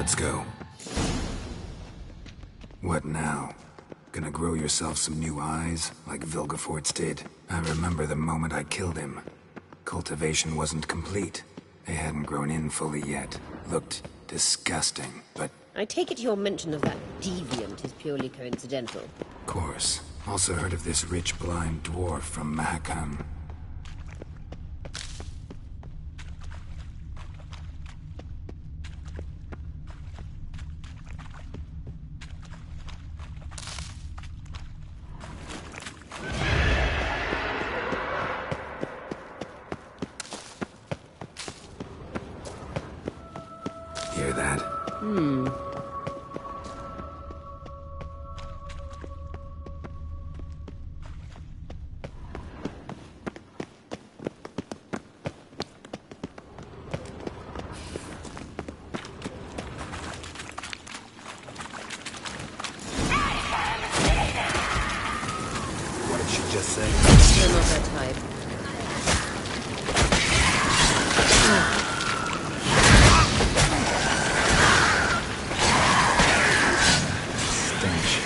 Let's go. What now? Gonna grow yourself some new eyes, like Vilgefortz did? I remember the moment I killed him. Cultivation wasn't complete. They hadn't grown in fully yet. Looked disgusting, but... I take it your mention of that deviant is purely coincidental. Of course. Also heard of this rich blind dwarf from Mahakam. Hear that? What did she just say? You're not that type. Stench.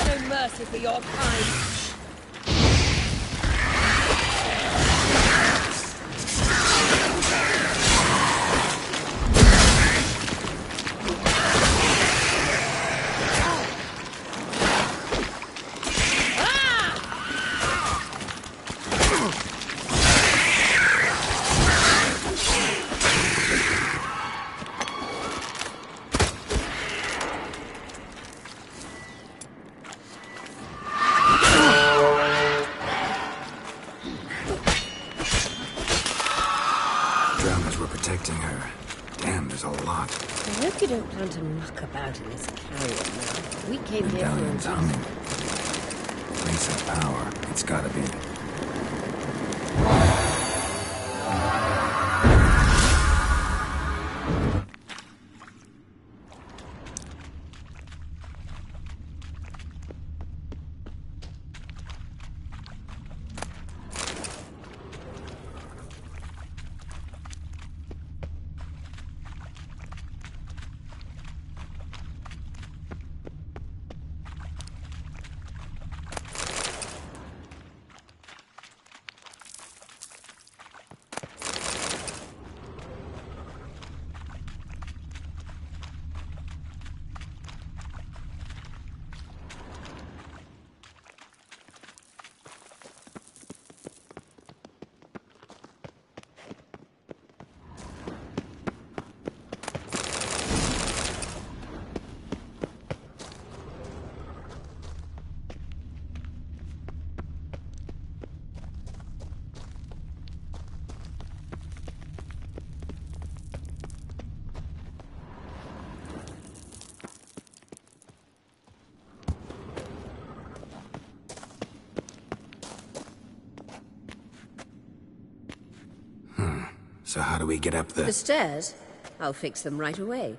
No mercy for your kind. Drowners were protecting her. Damn, there's a lot. I hope you don't plan to muck about in this carrier now. We came here for a Medallion's reason. humming. Place of power. It's gotta be. So how do we get up The stairs? I'll fix them right away.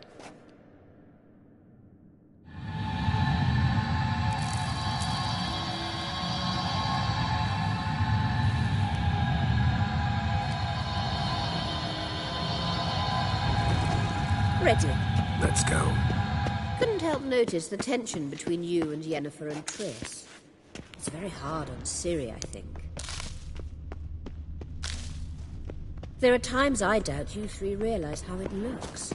Ready. Let's go. Couldn't help notice the tension between you and Yennefer and Triss. It's very hard on Ciri, I think. There are times I doubt you three realize how it looks.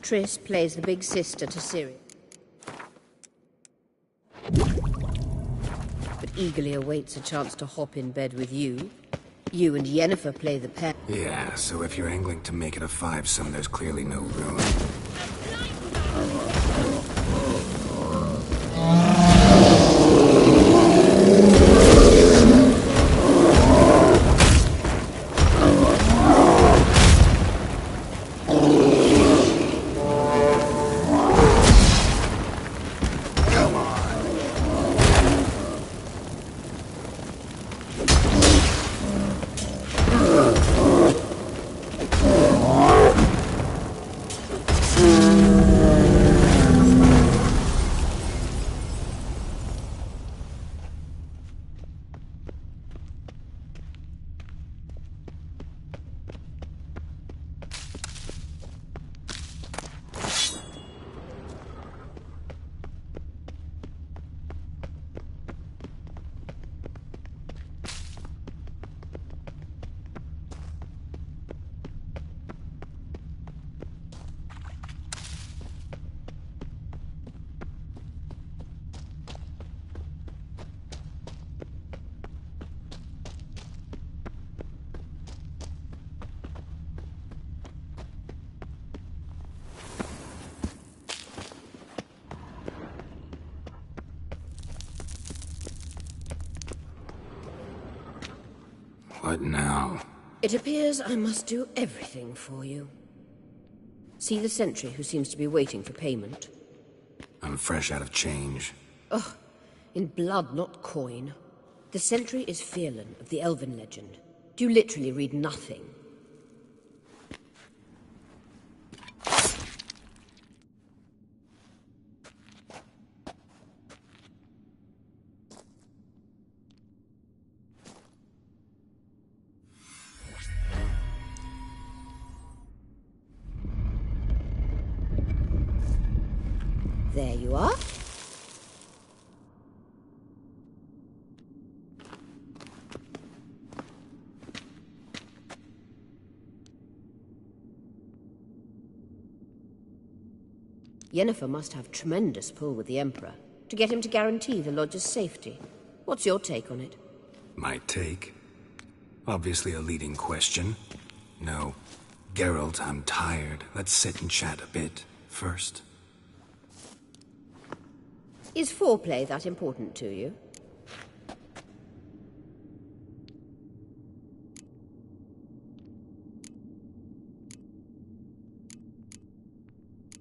Triss plays the big sister to Ciri, but eagerly awaits a chance to hop in bed with you. You and Yennefer play the pair. Yeah, so if you're angling to make it a fivesome, there's clearly no room. What now? It appears I must do everything for you. See the sentry who seems to be waiting for payment? I'm fresh out of change. Ugh, in blood, not coin. The sentry is Fierlan of the Elven legend. Do you literally read nothing? There you are. Yennefer must have tremendous pull with the Emperor to get him to guarantee the Lodge's safety. What's your take on it? My take? Obviously a leading question. No. Geralt, I'm tired. Let's sit and chat a bit first. Is foreplay that important to you?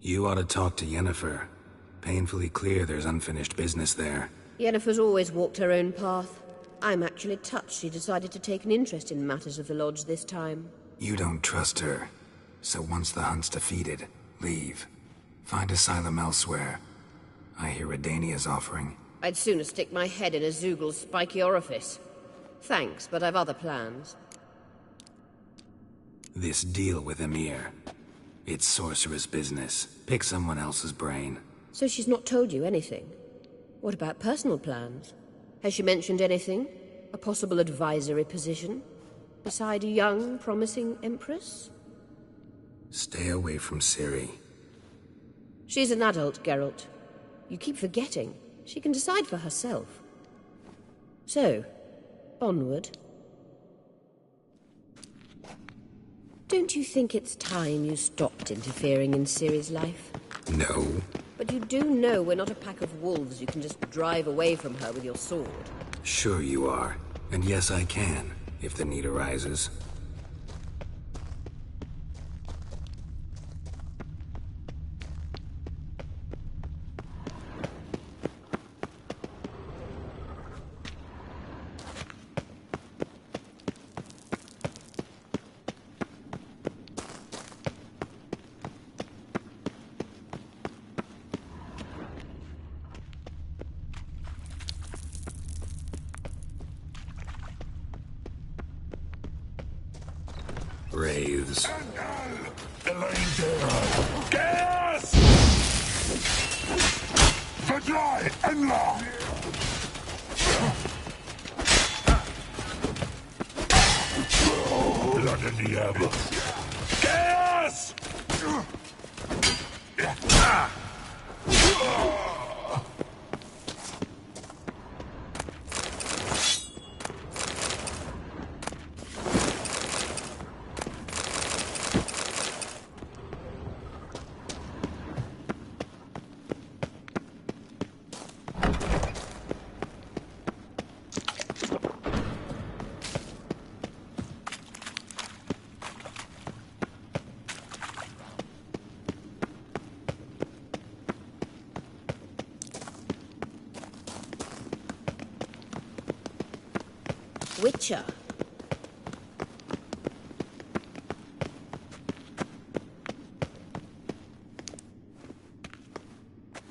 You ought to talk to Yennefer. Painfully clear there's unfinished business there. Yennefer's always walked her own path. I'm actually touched she decided to take an interest in matters of the Lodge this time. You don't trust her. So once the hunt's defeated, leave. Find asylum elsewhere. I hear Redania's offering. I'd sooner stick my head in a Zeugel's spiky orifice. Thanks, but I've other plans. This deal with Emhyr. It's sorceress business. Pick someone else's brain. So she's not told you anything? What about personal plans? Has she mentioned anything? A possible advisory position? Beside a young, promising Empress? Stay away from Ciri. She's an adult, Geralt. You keep forgetting. She can decide for herself. So, onward. Don't you think it's time you stopped interfering in Ciri's life? No. But you do know we're not a pack of wolves you can just drive away from her with your sword. Sure you are. And yes, I can, if the need arises. Wraiths. Gas! Verdrei! Enla! Blood in the air. Gas! Witcher.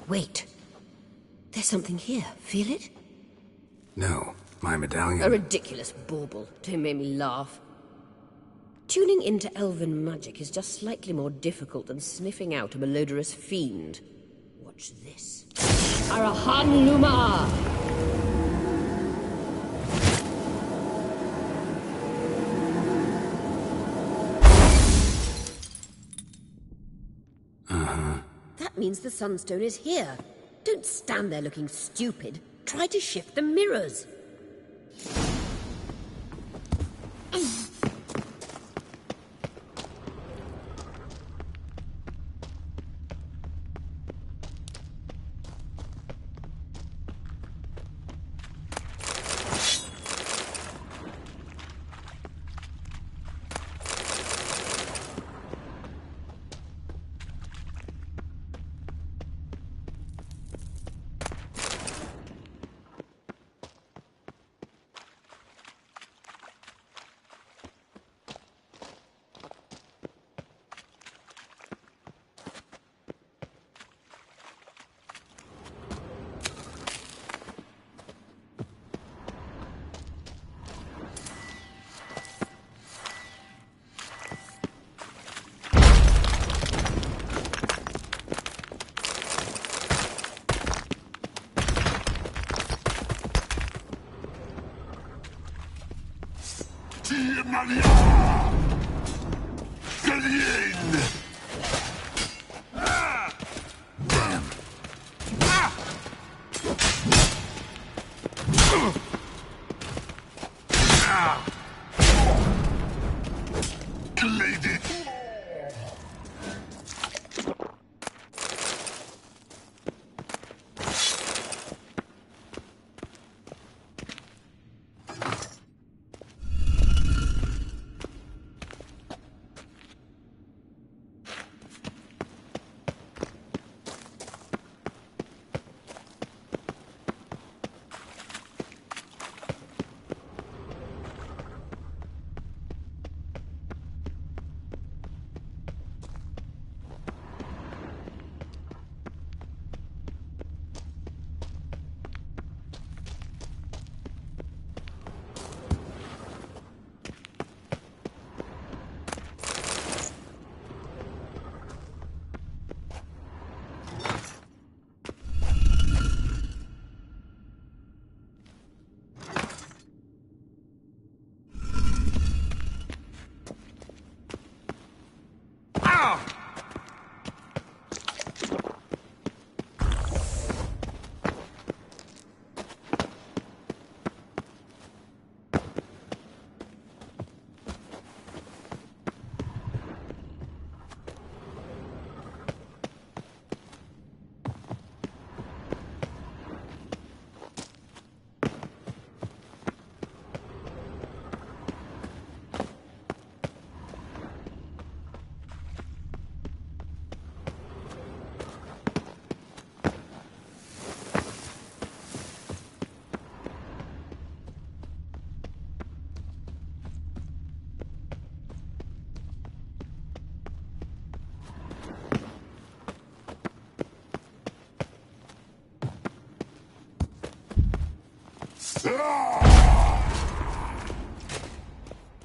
Wait. There's something here. Feel it? No, my medallion. A ridiculous bauble. Don't make me laugh. Tuning into elven magic is just slightly more difficult than sniffing out a malodorous fiend. Watch this. Arahan Luma! That means the Sunstone is here. Don't stand there looking stupid. Try to shift the mirrors. Malia! Galien! Damn. Lady!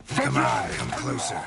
Come on, come closer.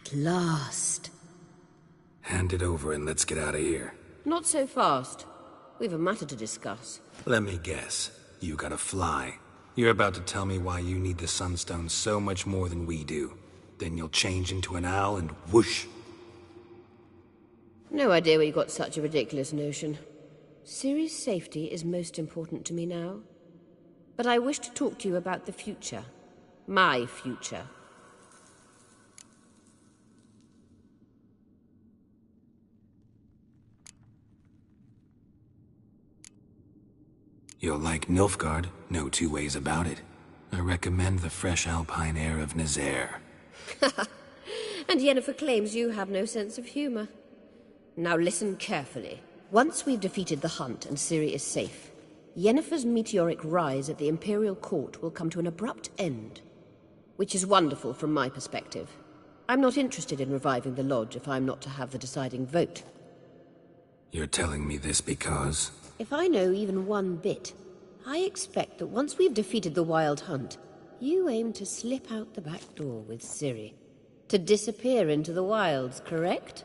At last. Hand it over and let's get out of here. Not so fast. We've a matter to discuss. Let me guess. You gotta fly. You're about to tell me why you need the Sunstone so much more than we do. Then you'll change into an owl and whoosh. No idea where you got such a ridiculous notion. Ciri's safety is most important to me now. But I wish to talk to you about the future. My future. You'll like Nilfgaard, no two ways about it. I recommend the fresh alpine air of Nazaire. And Yennefer claims you have no sense of humor. Now listen carefully. Once we've defeated the Hunt and Ciri is safe, Yennefer's meteoric rise at the Imperial Court will come to an abrupt end. Which is wonderful from my perspective. I'm not interested in reviving the Lodge if I'm not to have the deciding vote. You're telling me this because... If I know even one bit, I expect that once we've defeated the Wild Hunt, you aim to slip out the back door with Ciri. To disappear into the wilds, correct?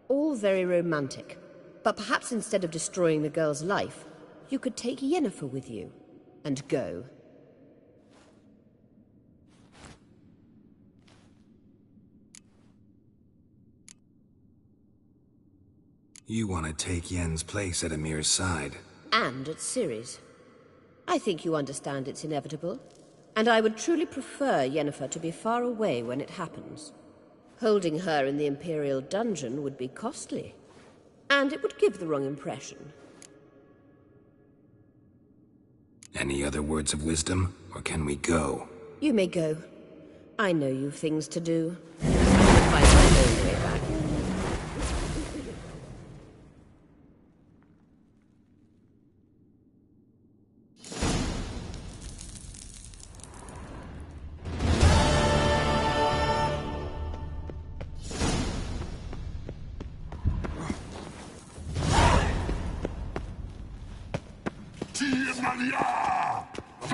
All very romantic. But perhaps instead of destroying the girl's life, you could take Yennefer with you, and go. You want to take Yen's place at Amir's side. And at Ciri's. I think you understand it's inevitable, and I would truly prefer Yennefer to be far away when it happens. Holding her in the Imperial dungeon would be costly, and it would give the wrong impression. Any other words of wisdom, or can we go? You may go. I know you've things to do. I'll find my own way back.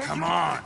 Come on!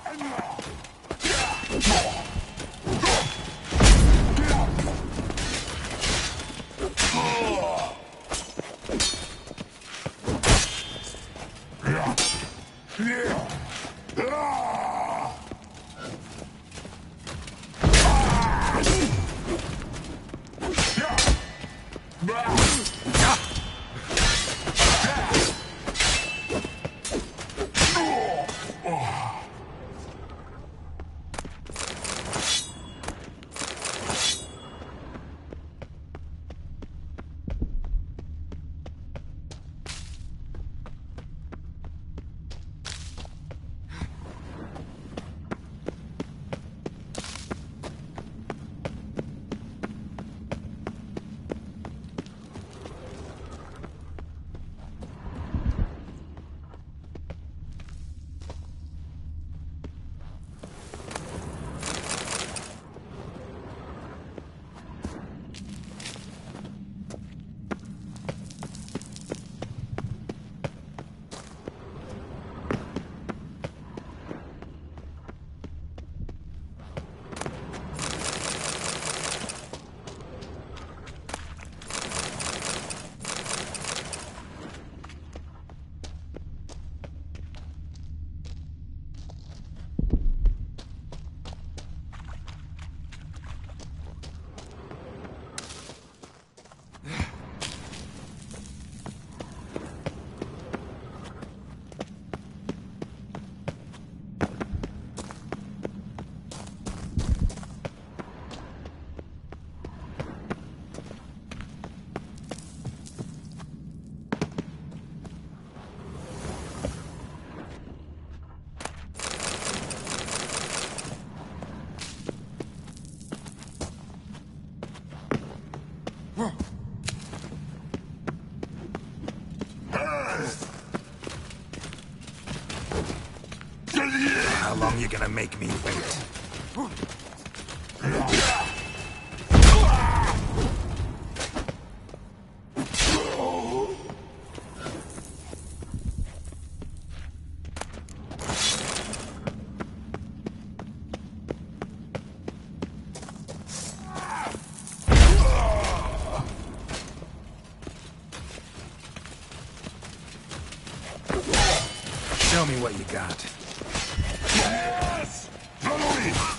How long you gonna make me wait? Show me what you got. Yes! Follow me!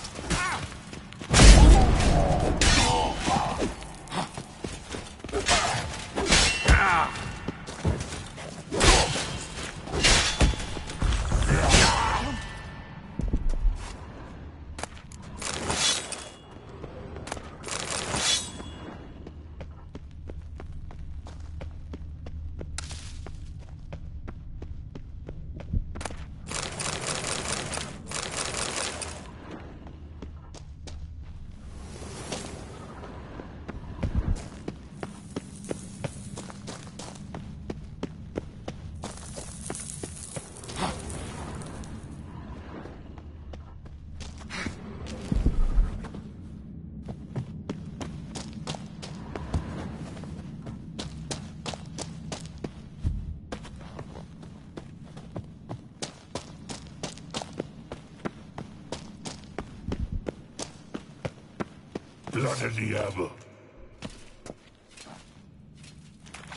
Blood of Diablo.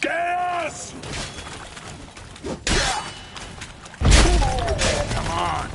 Gas! Come on.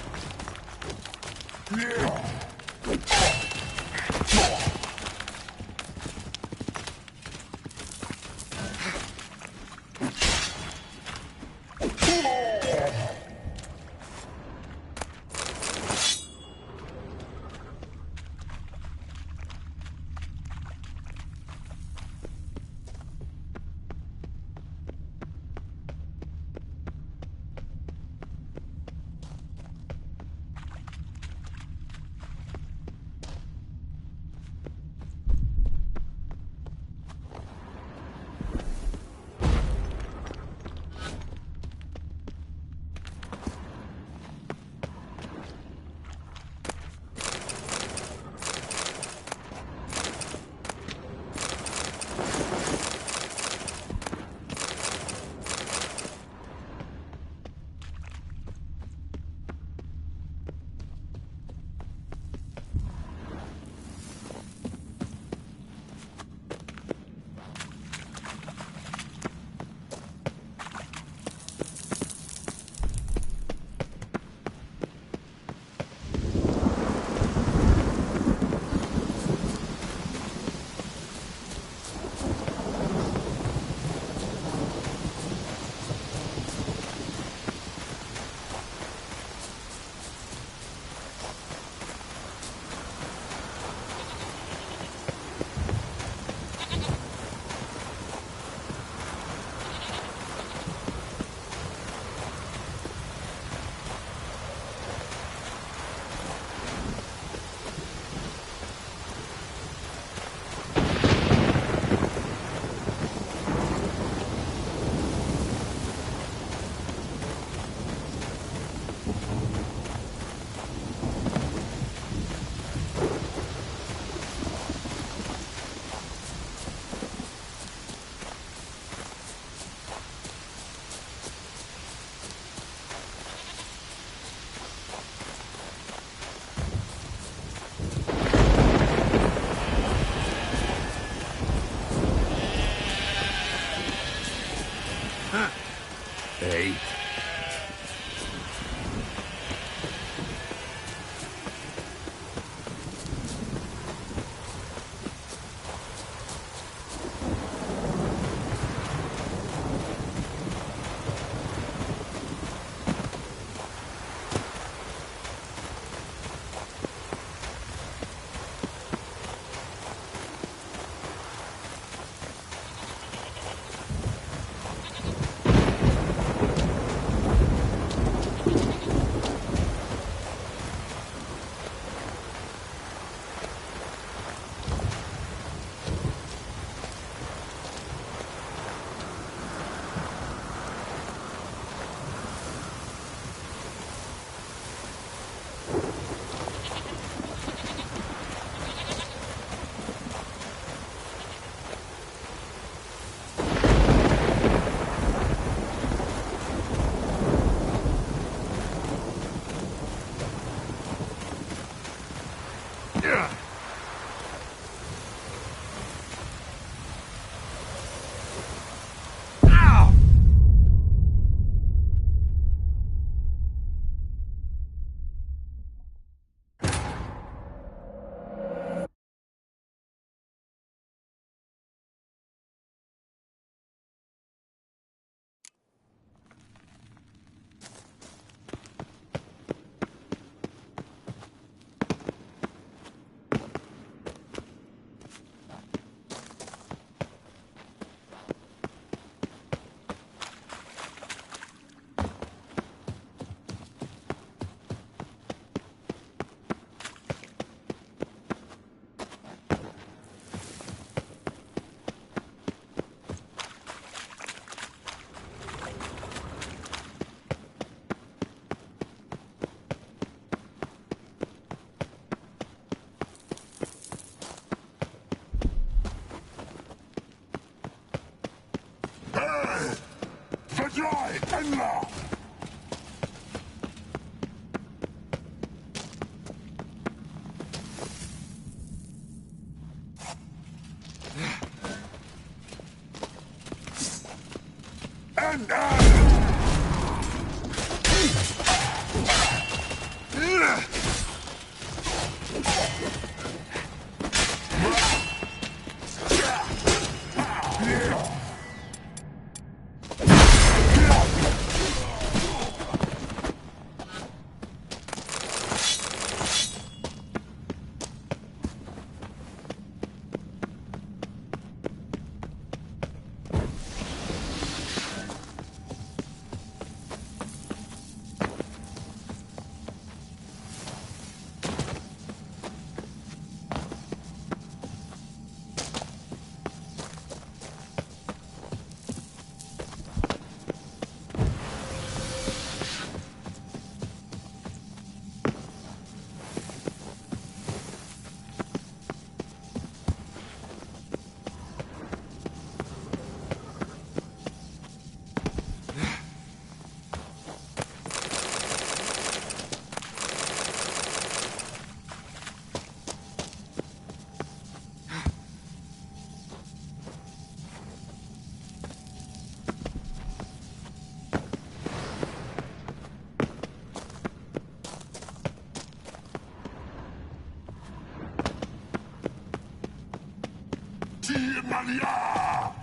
Malia!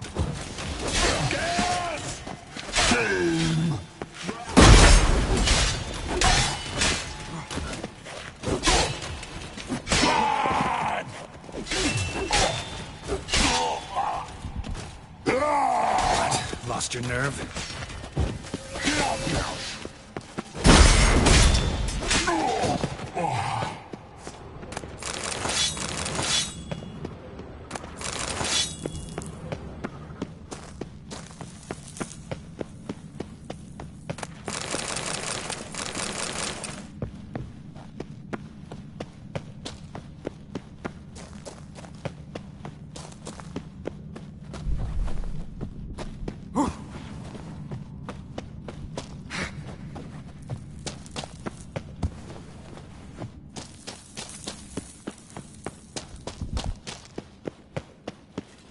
Gas! Game! Lost your nerve?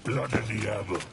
Blood of the Abbot.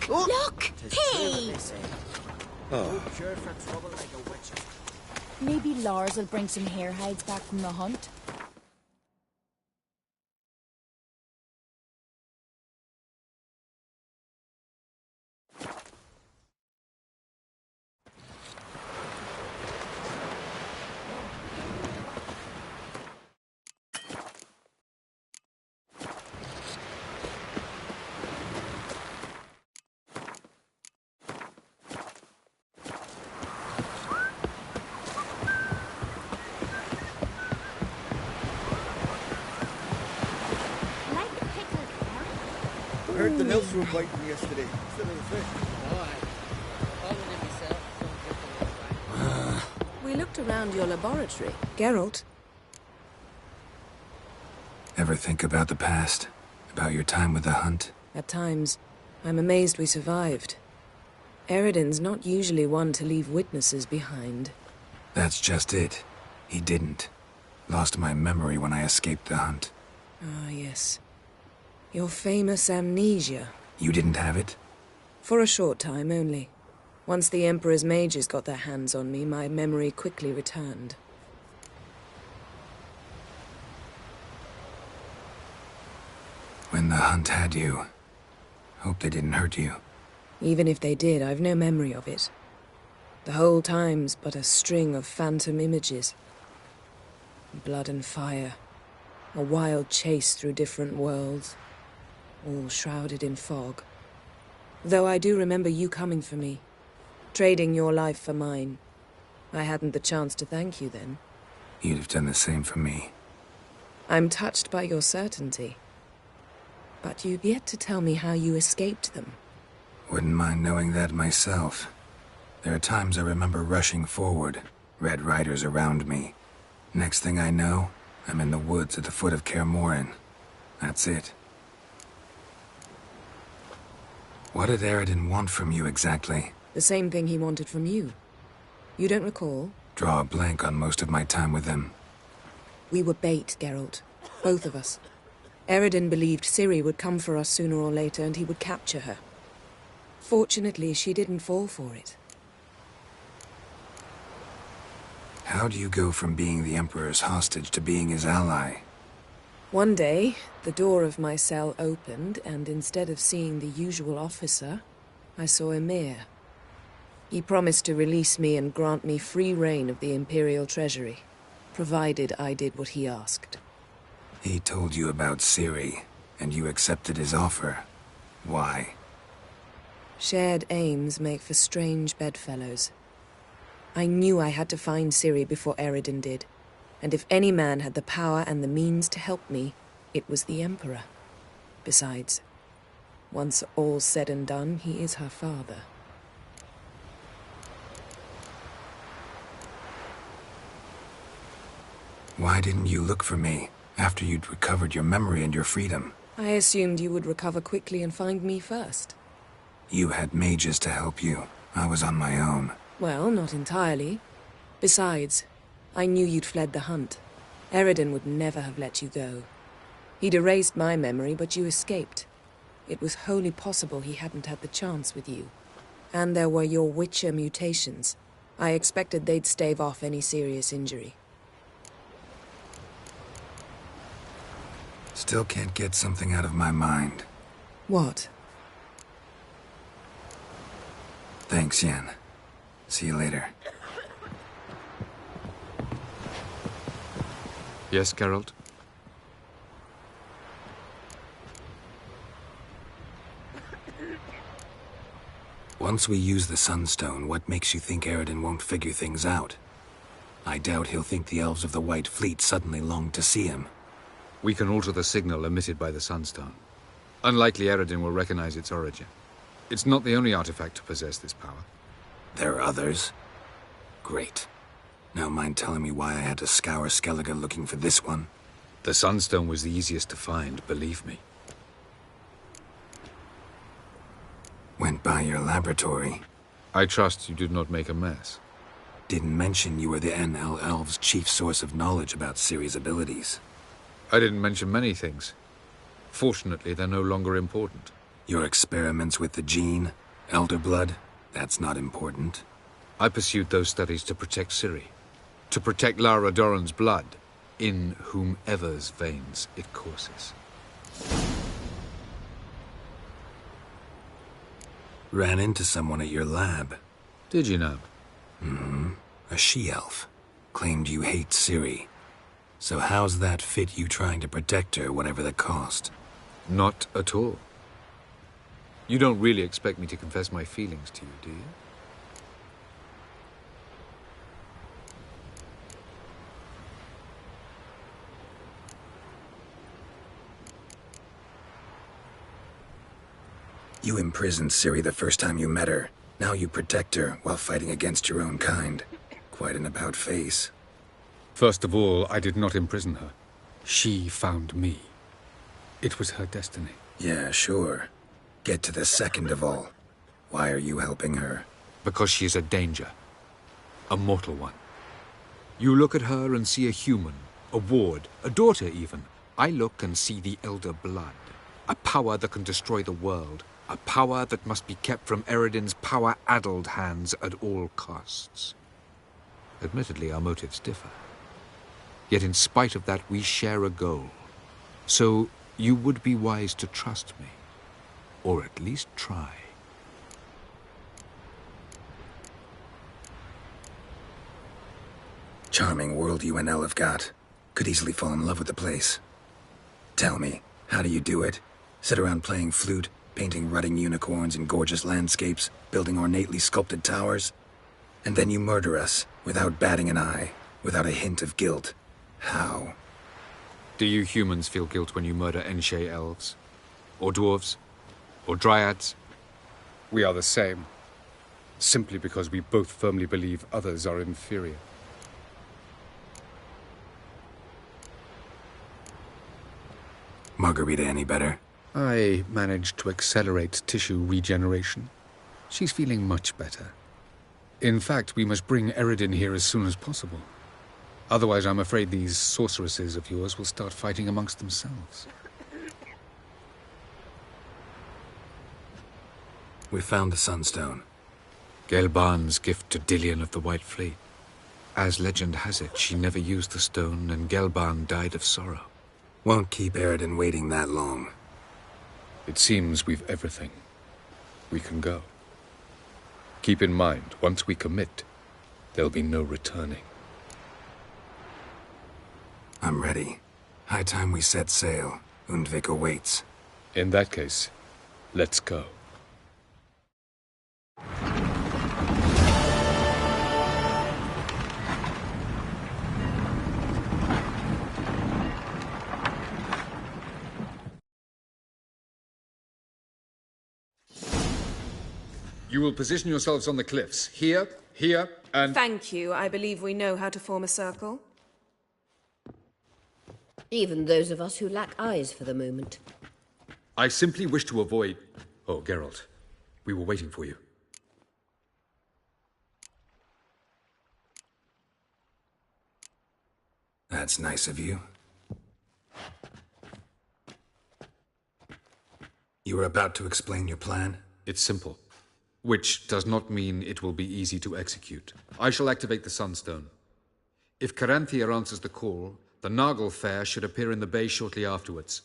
Look! Hey! Maybe Lars will bring some hare hides back from the hunt. I heard the nymphs were biting yesterday. Still in the fish. We looked around your laboratory. Geralt. Ever think about the past? About your time with the hunt? At times, I'm amazed we survived. Eredin's not usually one to leave witnesses behind. That's just it. He didn't. Lost my memory when I escaped the hunt. Ah, yes. Your famous amnesia. You didn't have it? For a short time only. Once the Emperor's mages got their hands on me, my memory quickly returned. When the hunt had you, hope they didn't hurt you. Even if they did, I've no memory of it. The whole time's but a string of phantom images. Blood and fire. A wild chase through different worlds. All shrouded in fog. Though I do remember you coming for me. Trading your life for mine. I hadn't the chance to thank you then. You'd have done the same for me. I'm touched by your certainty. But you've yet to tell me how you escaped them. Wouldn't mind knowing that myself. There are times I remember rushing forward, Red Riders around me. Next thing I know, I'm in the woods at the foot of Kaer Morhen. That's it. What did Eredin want from you exactly? The same thing he wanted from you. You don't recall? Draw a blank on most of my time with them. We were bait, Geralt. Both of us. Eredin believed Ciri would come for us sooner or later and he would capture her. Fortunately, she didn't fall for it. How do you go from being the Emperor's hostage to being his ally? One day, the door of my cell opened, and instead of seeing the usual officer, I saw Emhyr. He promised to release me and grant me free reign of the Imperial Treasury, provided I did what he asked. He told you about Ciri, and you accepted his offer. Why? Shared aims make for strange bedfellows. I knew I had to find Ciri before Eredin did, and if any man had the power and the means to help me, it was the Emperor. Besides, once all's said and done, he is her father. Why didn't you look for me, after you'd recovered your memory and your freedom? I assumed you would recover quickly and find me first. You had mages to help you. I was on my own. Well, not entirely. Besides, I knew you'd fled the hunt. Eredin would never have let you go. He'd erased my memory, but you escaped. It was wholly possible he hadn't had the chance with you. And there were your Witcher mutations. I expected they'd stave off any serious injury. Still can't get something out of my mind. What? Thanks, Yen. See you later. Yes, Geralt? Once we use the Sunstone, what makes you think Eredin won't figure things out? I doubt he'll think the Elves of the White Fleet suddenly long to see him. We can alter the signal emitted by the Sunstone. Unlikely Eredin will recognize its origin. It's not the only artifact to possess this power. There are others? Great. Now mind telling me why I had to scour Skellige looking for this one? The Sunstone was the easiest to find, believe me. Went by your laboratory. I trust you did not make a mess. Didn't mention you were the NL Elves' chief source of knowledge about Ciri's abilities. I didn't mention many things. Fortunately, they're no longer important. Your experiments with the gene, Elder Blood, that's not important. I pursued those studies to protect Ciri. To protect Lara Dorren's blood, in whomever's veins it courses. Ran into someone at your lab. Did you know? A she-elf. Claimed you hate Ciri. So how's that fit you trying to protect her, whatever the cost? Not at all. You don't really expect me to confess my feelings to you, do you? You imprisoned Ciri the first time you met her. Now you protect her while fighting against your own kind. Quite an about-face. First of all, I did not imprison her. She found me. It was her destiny. Yeah, sure. Get to the second of all. Why are you helping her? Because she is a danger. A mortal one. You look at her and see a human, a ward, a daughter even, I look and see the Elder Blood. A power that can destroy the world. A power that must be kept from Eredin's power-addled hands at all costs. Admittedly, our motives differ. Yet in spite of that, we share a goal. So you would be wise to trust me. Or at least try. Charming world you and Elle have got. Could easily fall in love with the place. Tell me, how do you do it? Sit around playing flute, painting rutting unicorns in gorgeous landscapes, building ornately sculpted towers? And then you murder us, without batting an eye, without a hint of guilt. How? Do you humans feel guilt when you murder Enshe elves? Or dwarves? Or dryads? We are the same. Simply because we both firmly believe others are inferior. Margarita any better? I managed to accelerate tissue regeneration. She's feeling much better. In fact, we must bring Eredin here as soon as possible. Otherwise, I'm afraid these sorceresses of yours will start fighting amongst themselves. We found the Sunstone. Gelban's gift to Dillion of the White Fleet. As legend has it, she never used the stone, and Gelban died of sorrow. Won't keep Eredin waiting that long. It seems we've everything. We can go. Keep in mind, once we commit, there'll be no returning. I'm ready. High time we set sail. Undvik awaits. In that case, let's go. You will position yourselves on the cliffs. Here, here, and... Thank you. I believe we know how to form a circle. Even those of us who lack eyes for the moment. I simply wish to avoid... Oh, Geralt. We were waiting for you. That's nice of you. You were about to explain your plan? It's simple. Which does not mean it will be easy to execute. I shall activate the Sunstone. If Caranthia answers the call, the Naglfar should appear in the bay shortly afterwards.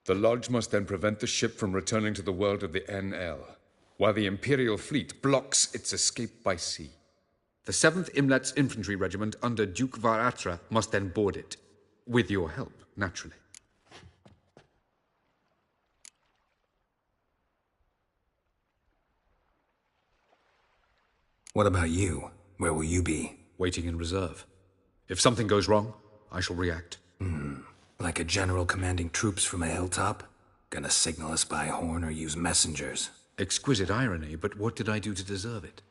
The Lodge must then prevent the ship from returning to the world of the NL, while the Imperial fleet blocks its escape by sea. The 7th Imlet's Infantry Regiment under Duke Varatra must then board it. With your help, naturally. What about you? Where will you be? Waiting in reserve. If something goes wrong, I shall react. Like a general commanding troops from a hilltop? Gonna signal us by horn or use messengers? Exquisite irony, but what did I do to deserve it?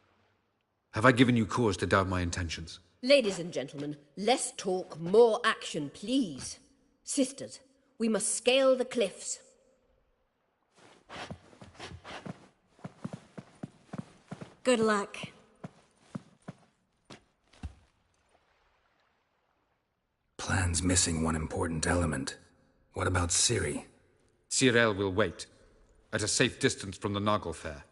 Have I given you cause to doubt my intentions? Ladies and gentlemen, less talk, more action, please. Sisters, we must scale the cliffs. Good luck. Plan's missing one important element. What about Ciri? Cyril will wait, at a safe distance from the Naglfar.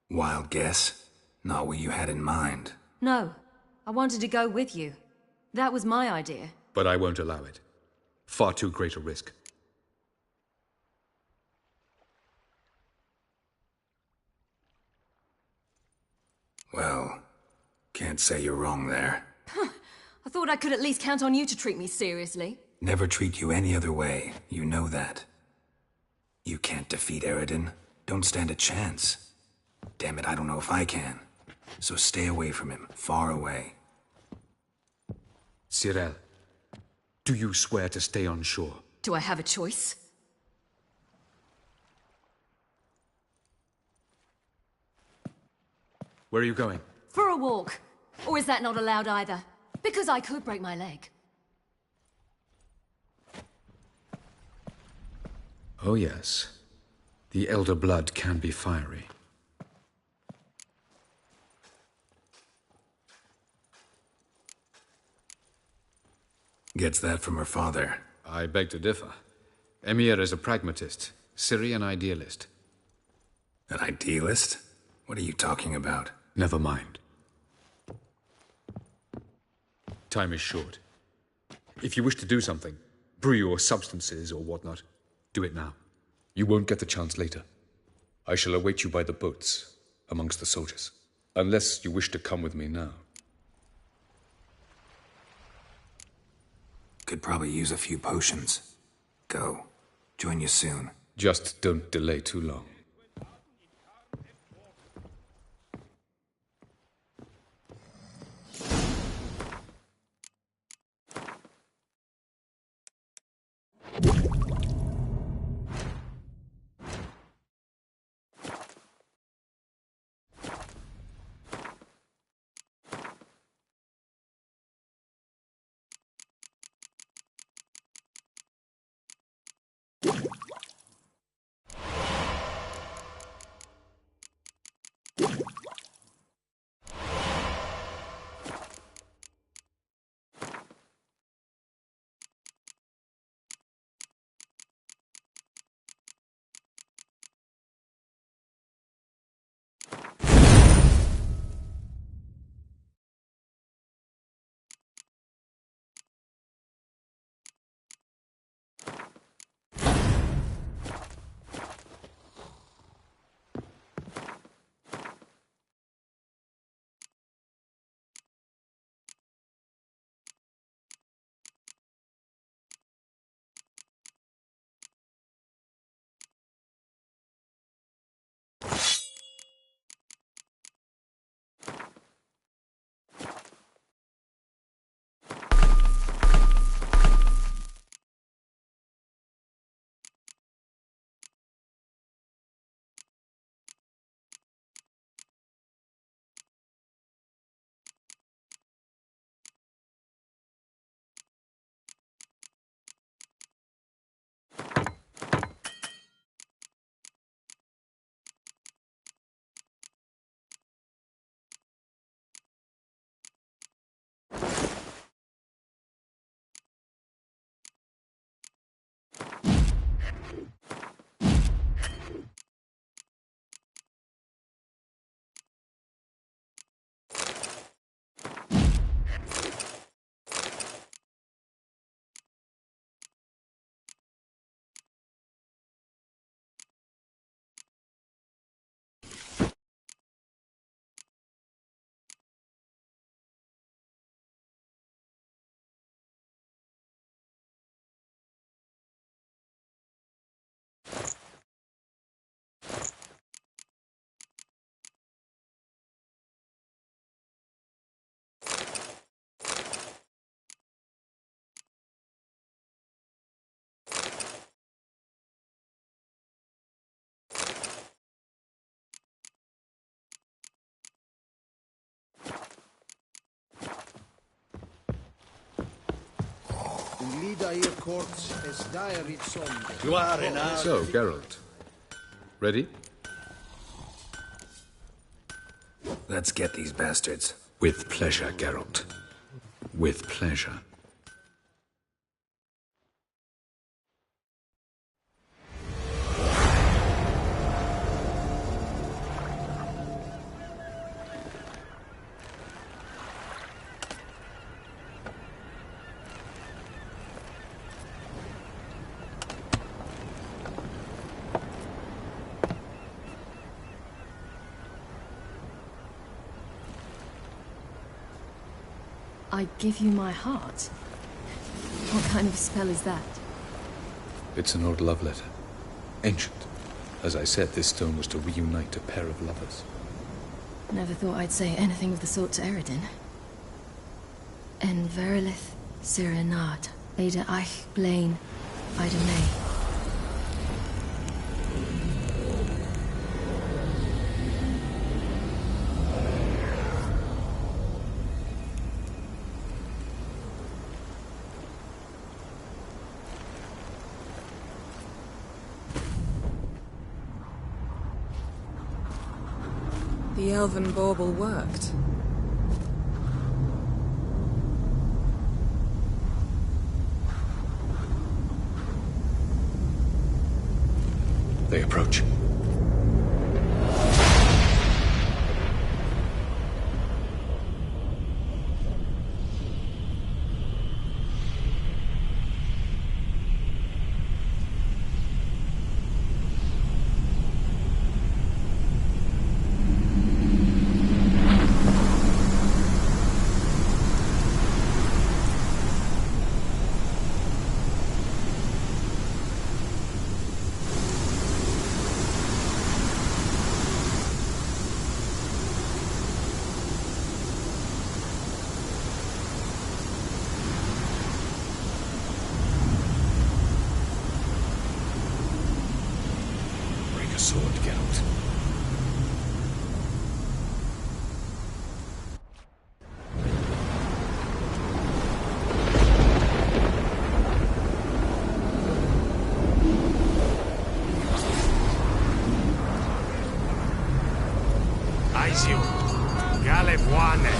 Wild guess? Not what you had in mind. No, I wanted to go with you. That was my idea. But I won't allow it. Far too great a risk. Well, can't say you're wrong there. I thought I could at least count on you to treat me seriously. Never treat you any other way. You know that. You can't defeat Eredin. Don't stand a chance. Damn it, I don't know if I can. So stay away from him. Far away. Cyril, do you swear to stay on shore? Do I have a choice? Where are you going? For a walk. Or is that not allowed either? Because I could break my leg. Oh yes. The Elder Blood can be fiery. Gets that from her father. I beg to differ. Emir is a pragmatist, Ciri an idealist. An idealist? What are you talking about? Never mind. Time is short. If you wish to do something, brew your substances or whatnot, do it now. You won't get the chance later. I shall await you by the boats, amongst the soldiers. Unless you wish to come with me now. Could probably use a few potions. Go. Join you soon. Just don't delay too long. So, Geralt. Ready? Let's get these bastards. With pleasure, Geralt. With pleasure. I give you my heart? What kind of spell is that? It's an old love letter. Ancient. As I said, this stone was to reunite a pair of lovers. Never thought I'd say anything of the sort to Eredin. En verilith Sirenad, Ada Eich Blaine, Ida May. The elven bauble worked. They approach. Sword, Geralt. Aizio, Galebuane.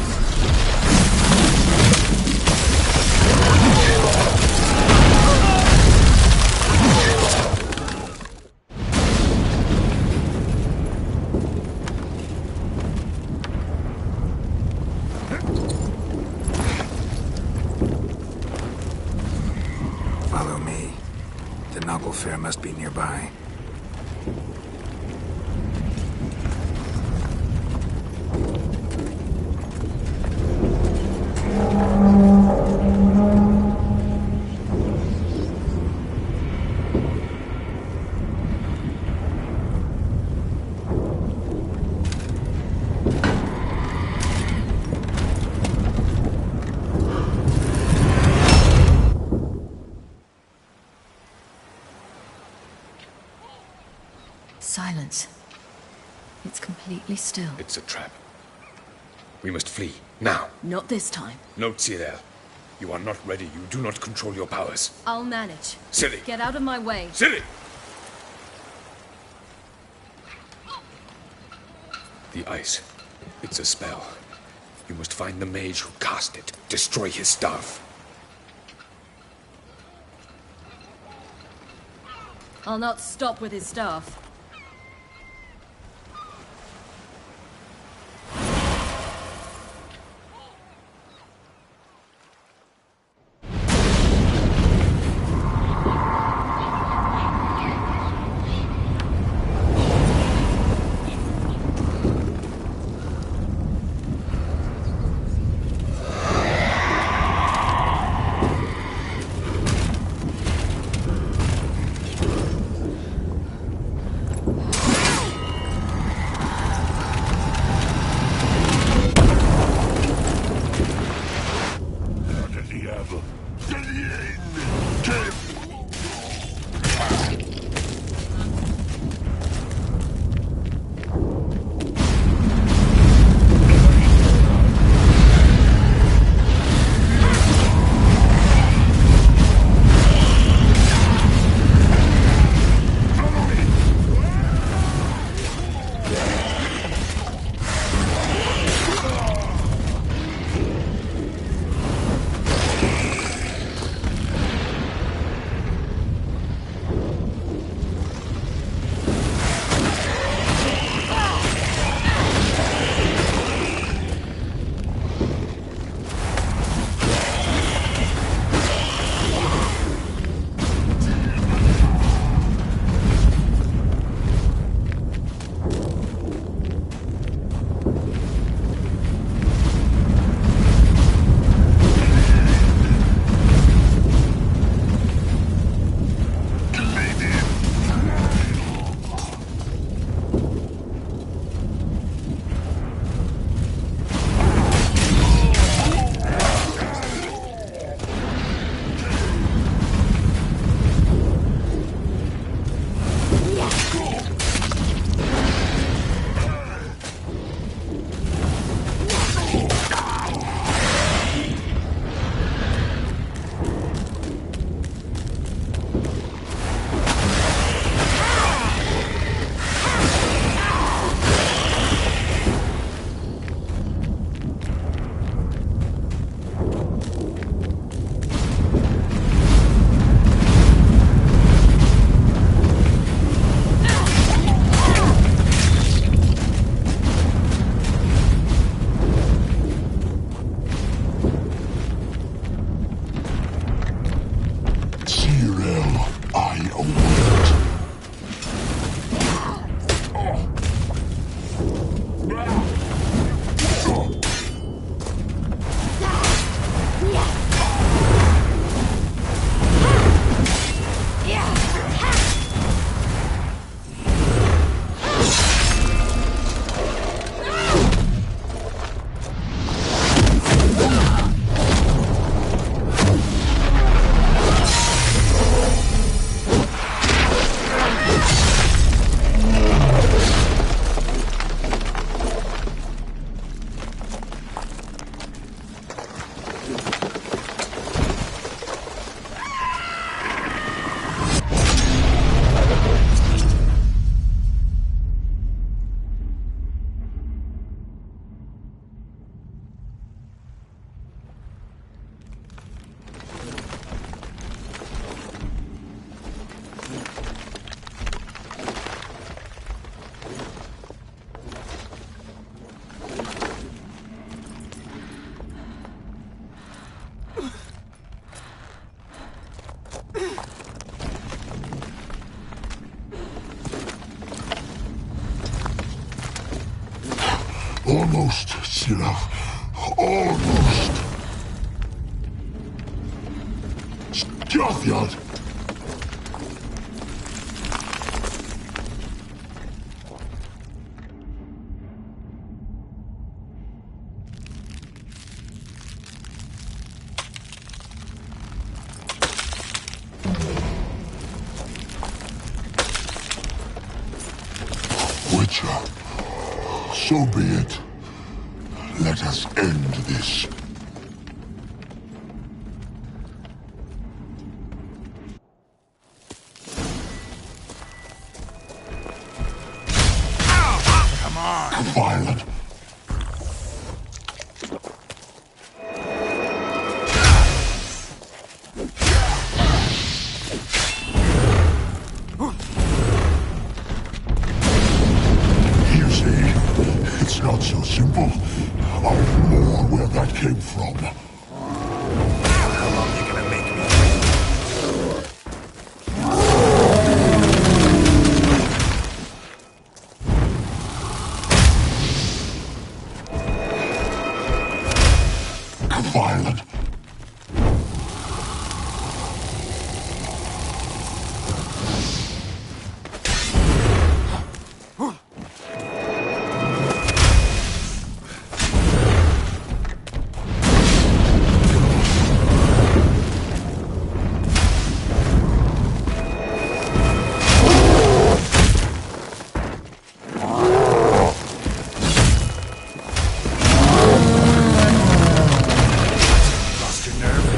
Follow me. The Naglfar must be nearby. Silence. It's completely still. It's a trap. We must flee, now. Not this time. Note, Cyril. You are not ready. You do not control your powers. I'll manage. Ciri! Get out of my way. Ciri! The ice. It's a spell. You must find the mage who cast it. Destroy his staff. I'll not stop with his staff. Almost, Scylla. Almost. Scathjad! Witcher, so be it. Let us end this. Come on! Violent. You see, it's not so simple. I've more where that came from. How long you gonna make me wait? Violent. Lost your nerve?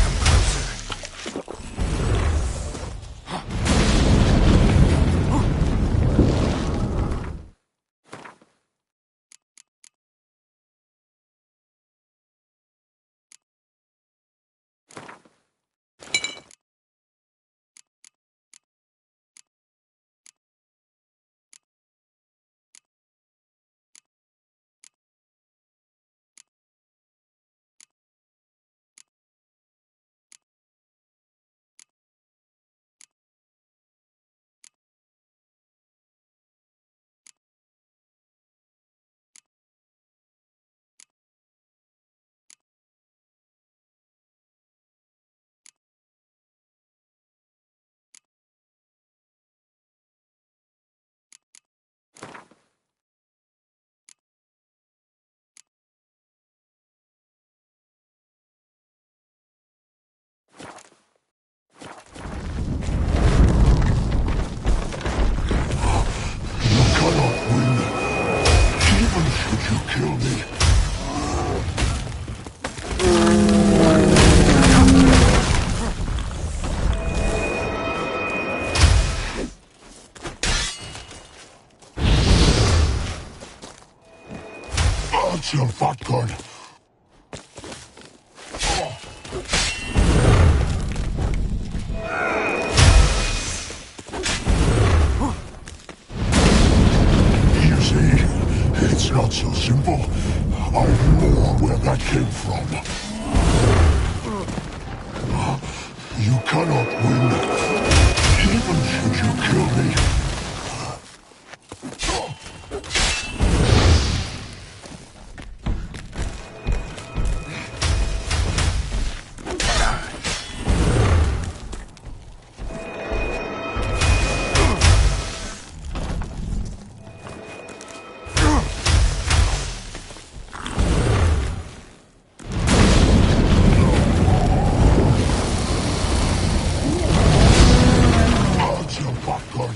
Come closer. You cannot win, even should you kill me. Axel Fatgun. You see, it's not so simple. I've more where that came from. You cannot win, even should you kill me. Axel Fatgun.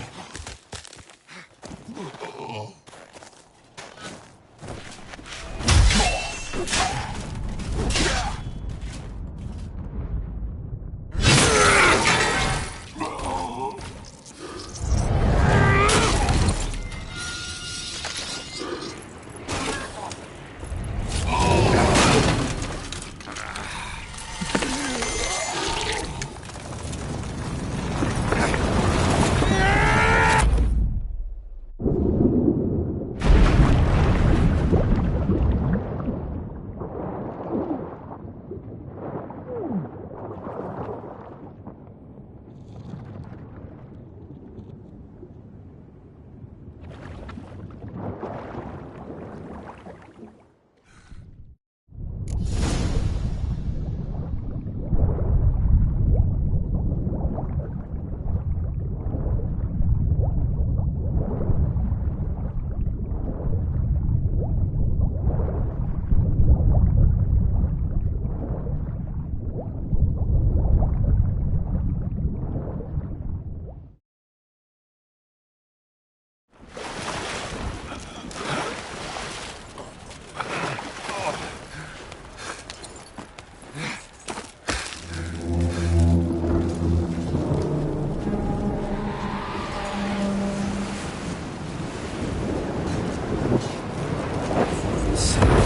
this.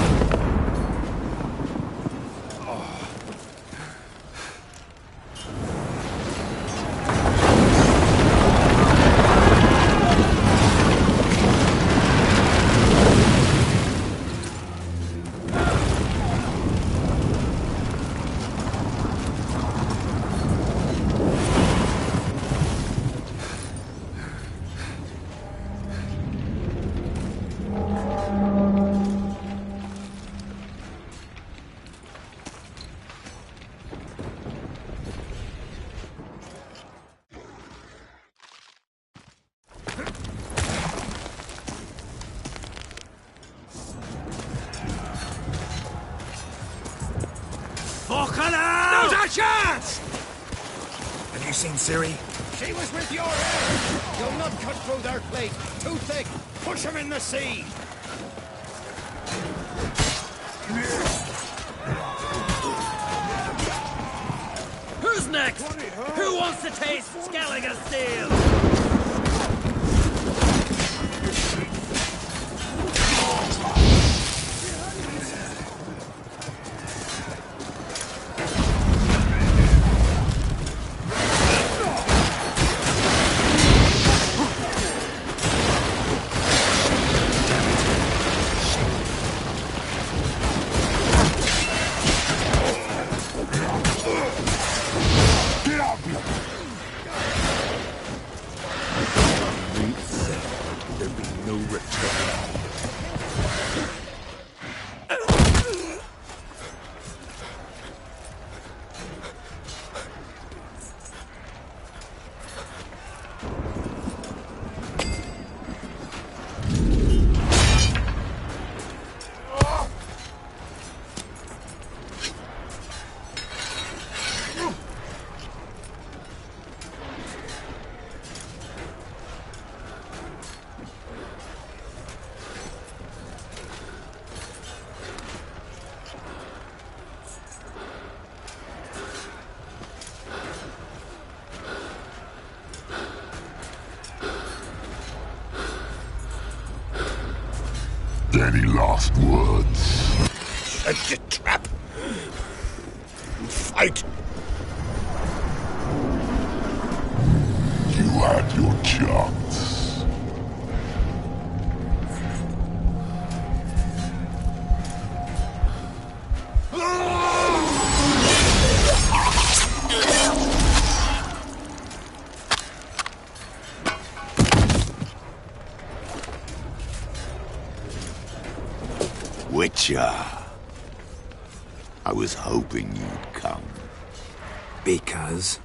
Now's our chance! Have you seen Ciri? She was with your head! You'll not cut through their plate. Too thick. Push him in the sea. Who's next? Who wants to taste Skellige's steel? Any last words? Set your trap. Fight. You had your chance. Witcher. I was hoping you'd come. Because?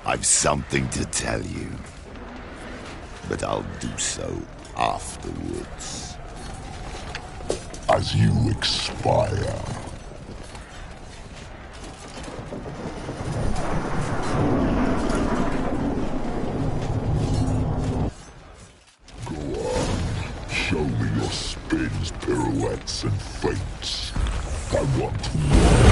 I've something to tell you. But I'll do so afterwards. As you expire. Show me your spins, pirouettes, and feints. I want to watch.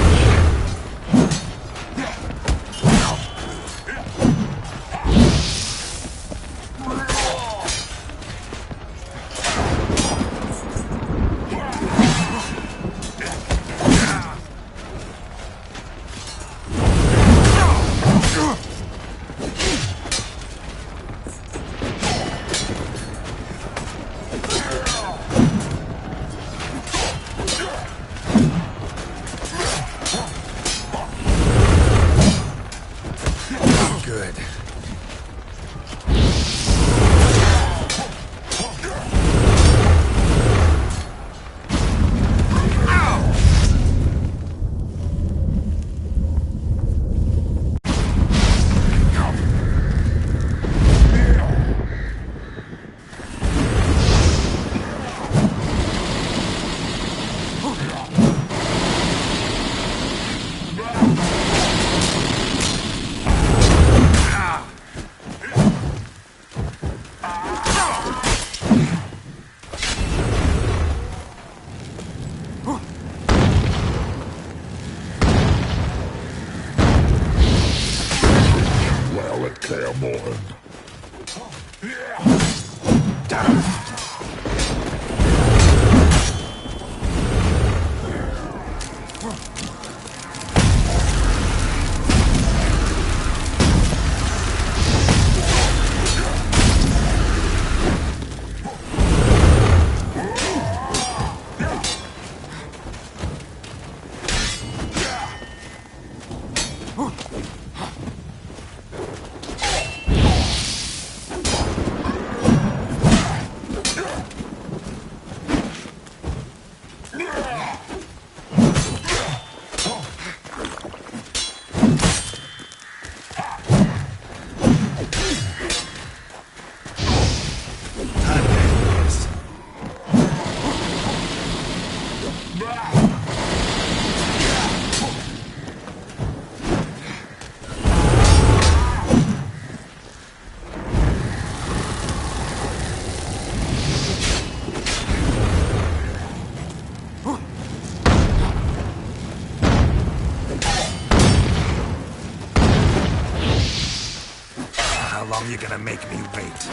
gonna make me wait.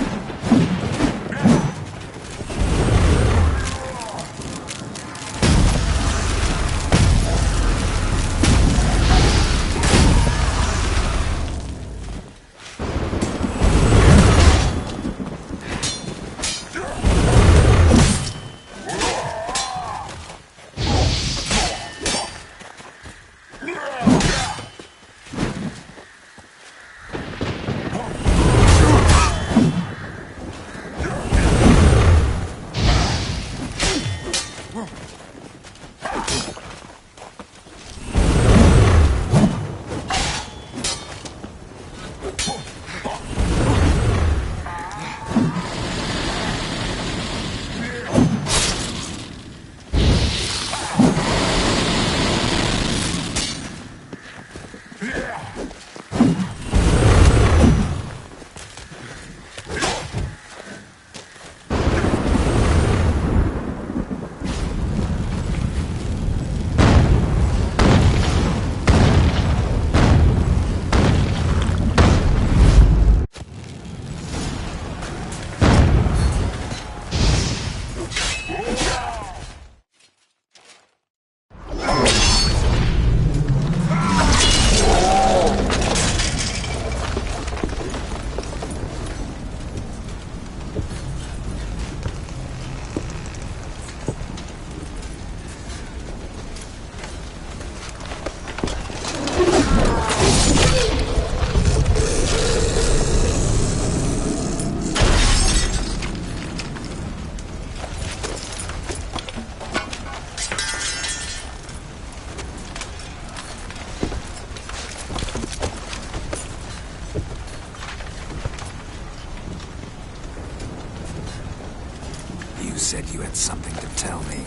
You said you had something to tell me.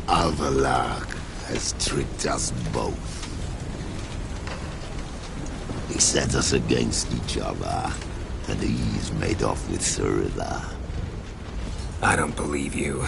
Avallac'h has tricked us both. He set us against each other, and he's made off with Cirilla. I don't believe you.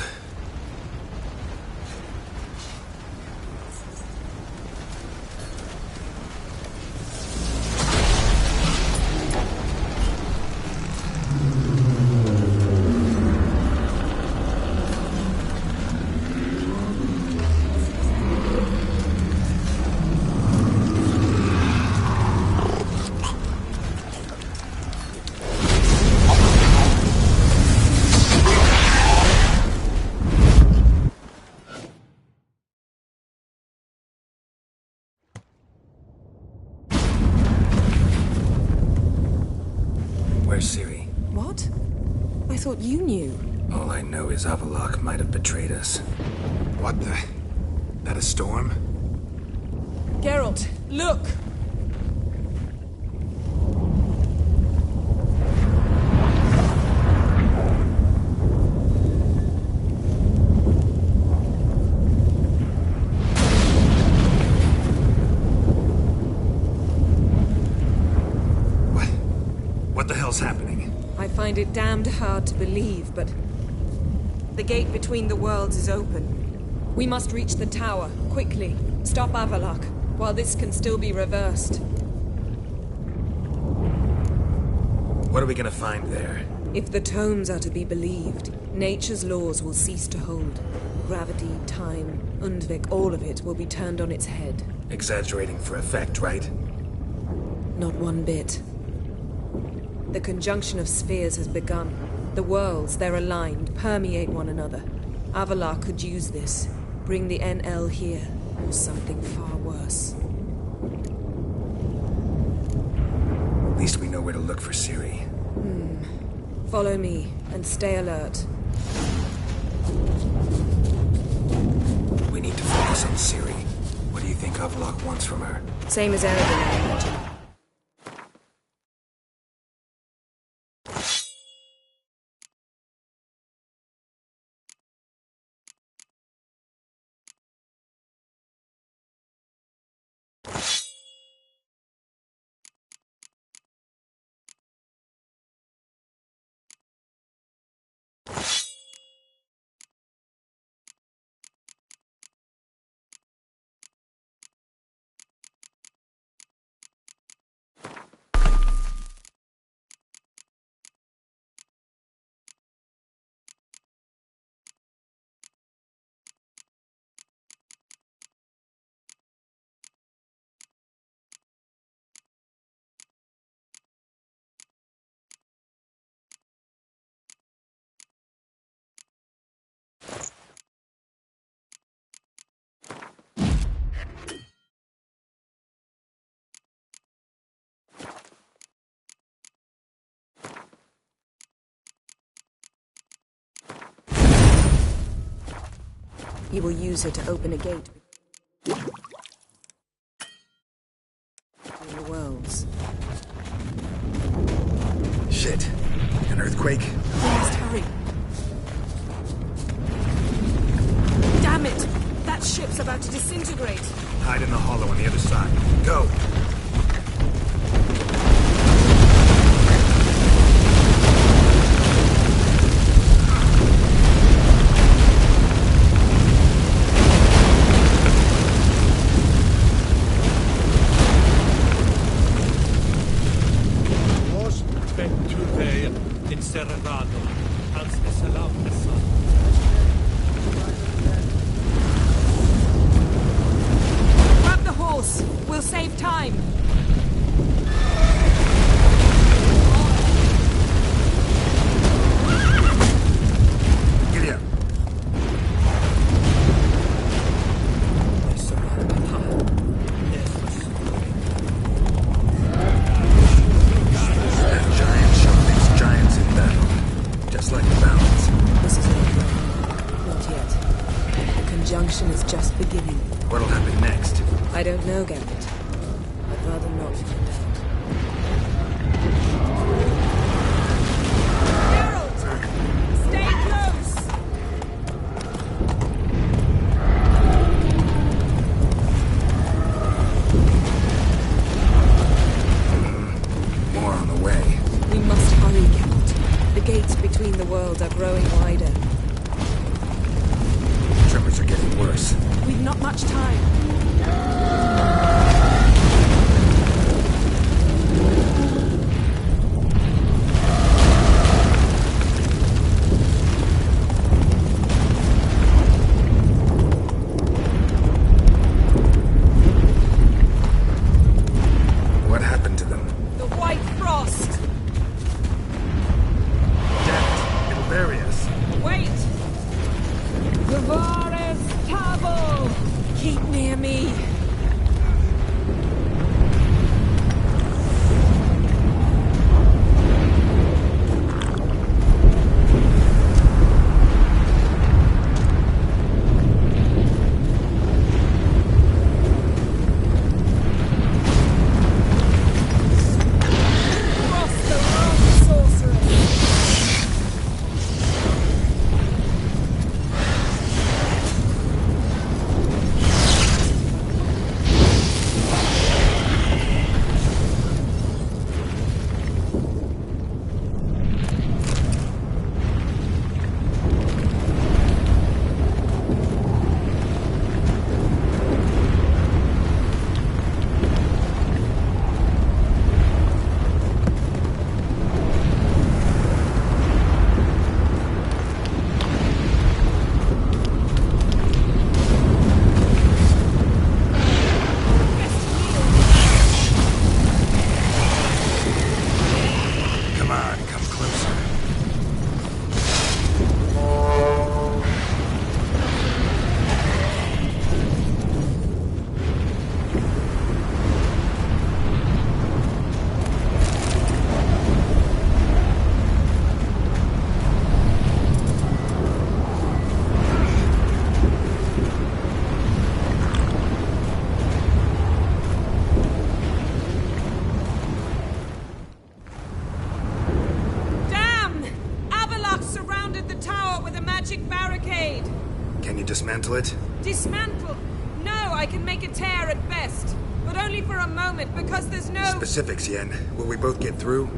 Where's Ciri? What? I thought you knew. All I know is Avallac'h might have betrayed us. What the? That a storm? Geralt, look! What the hell's happening? I find it damned hard to believe, but the gate between the worlds is open. We must reach the tower, quickly. Stop Avallac'h, while this can still be reversed. What are we gonna find there? If the tomes are to be believed, nature's laws will cease to hold. Gravity, time, Undvik, all of it will be turned on its head. Exaggerating for effect, right? Not one bit. The conjunction of spheres has begun. The worlds, they're aligned, permeate one another. Avallac'h could use this. Bring the NL here, or something far worse. At least we know where to look for Ciri. Follow me, and stay alert. We need to focus on Ciri. What do you think Avallac'h wants from her? Same as Eredin, I imagine. He will use her to open a gate between the worlds. Shit. An earthquake? We must hurry. Damn it! That ship's about to disintegrate. Hide in the hollow on the other side. Go! Encerrado, ans de salam de sun. Grab the horse. We'll save time. Giddy up. That giant showed these giants in battle. Just like the balance. This is it. Not yet. The conjunction is just beginning. What'll happen next? I don't know, Gambit. I'd rather not find out. Geralt! Stay close! More on the way. We must hurry, Geralt. The gates between the worlds are growing wider. Tremors are getting worse. We've not much time. What happened to them? The White Frost! Damn it. It'll bury us. Wait! Gavares Tavo! Keep near me. Cross the wrong sorceress! Come on, come closer. Damn! Avalok surrounded the tower with a magic barricade. Can you dismantle it? Dismantle? No, I can make a tear at best. But only for a moment, because there's no... Specifics, Yen. Will we both get through?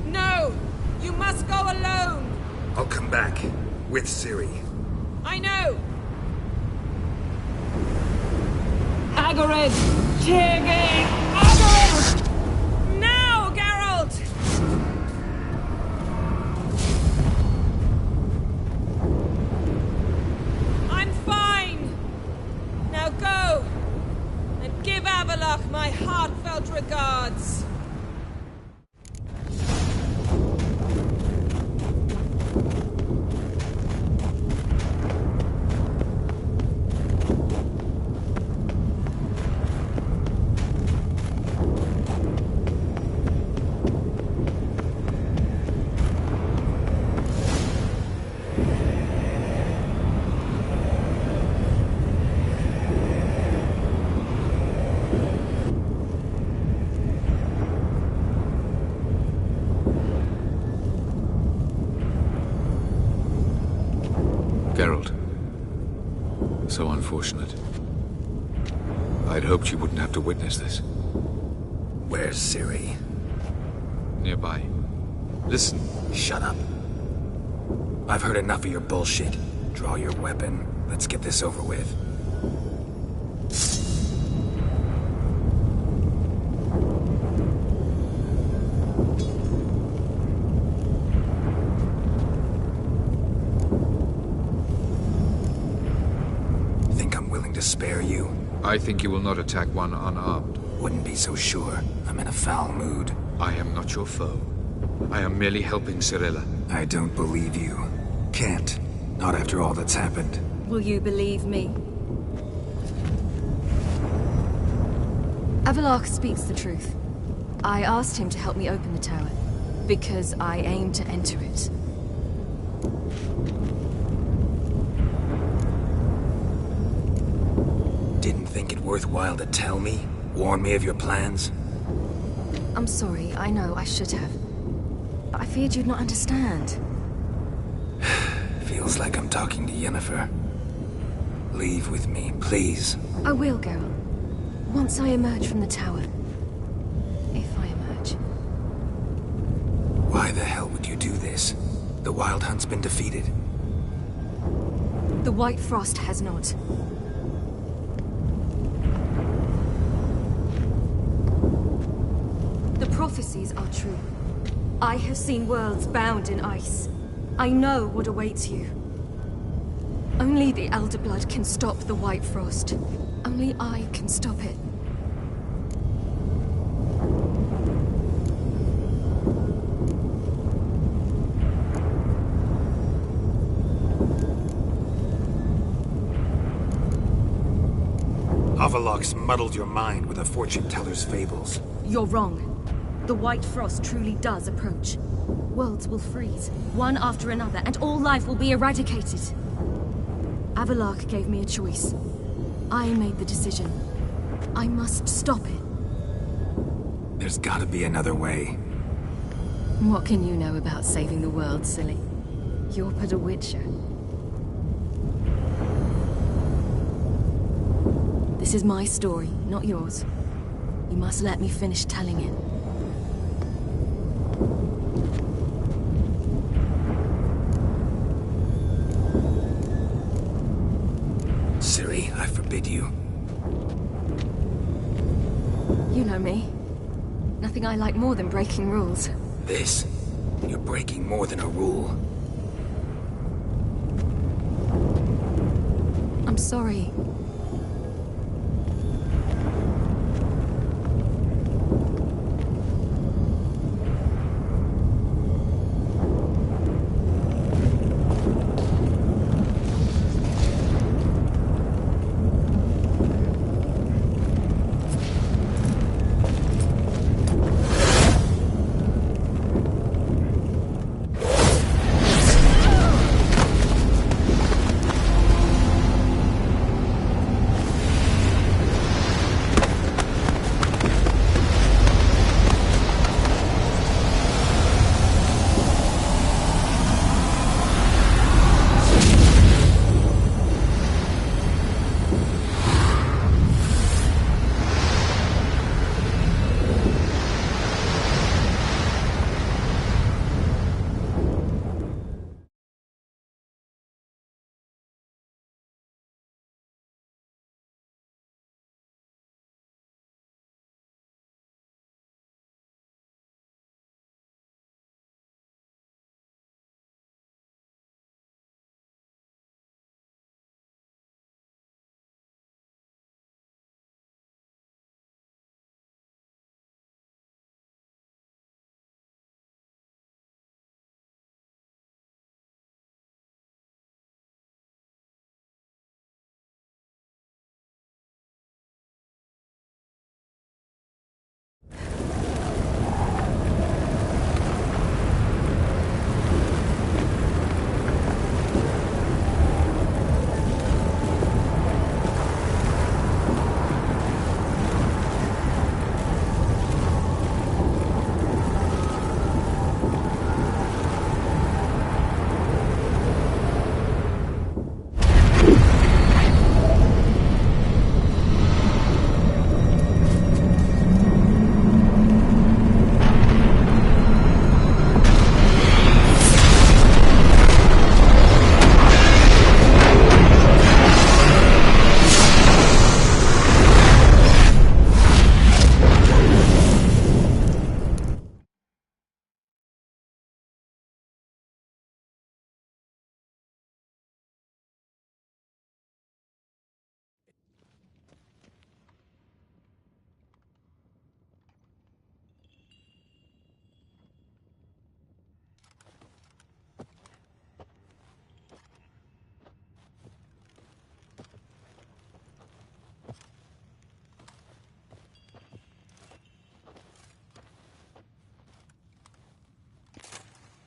No! You must go alone! I'll come back. With Ciri. I know! Agared! Tiggy! Agared! Now, Geralt! I'm fine! Now go! And give Avalok my heartfelt regards! So unfortunate. I'd hoped you wouldn't have to witness this. Where's Ciri? Nearby. Listen. Shut up. I've heard enough of your bullshit. Draw your weapon. Let's get this over with. Think I'm willing to spare you? I think you will not attack one unarmed. Wouldn't be so sure. I'm in a foul mood. I am not your foe. I am merely helping Cirilla. I don't believe you. Can't. Not after all that's happened. Will you believe me? Avallac'h speaks the truth. I asked him to help me open the tower, because I aim to enter it. Didn't think it worthwhile to tell me? Warn me of your plans? I'm sorry, I know, I should have. But I feared you'd not understand. Feels like I'm talking to Yennefer. Leave with me, please. I will, Geralt. Once I emerge from the tower. If I emerge. Why the hell would you do this? The Wild Hunt's been defeated. The White Frost has not. The prophecies are true. I have seen worlds bound in ice. I know what awaits you. Only the Elder Blood can stop the White Frost. Only I can stop it. Avallac'h's muddled your mind with a fortune teller's fables. You're wrong. The White Frost truly does approach. Worlds will freeze, one after another, and all life will be eradicated. Avallac'h gave me a choice. I made the decision. I must stop it. There's gotta be another way. What can you know about saving the world, silly? You're but a witcher. This is my story, not yours. You must let me finish telling it. Ciri, I forbid you. You know me. Nothing I like more than breaking rules. This? You're breaking more than a rule. I'm sorry.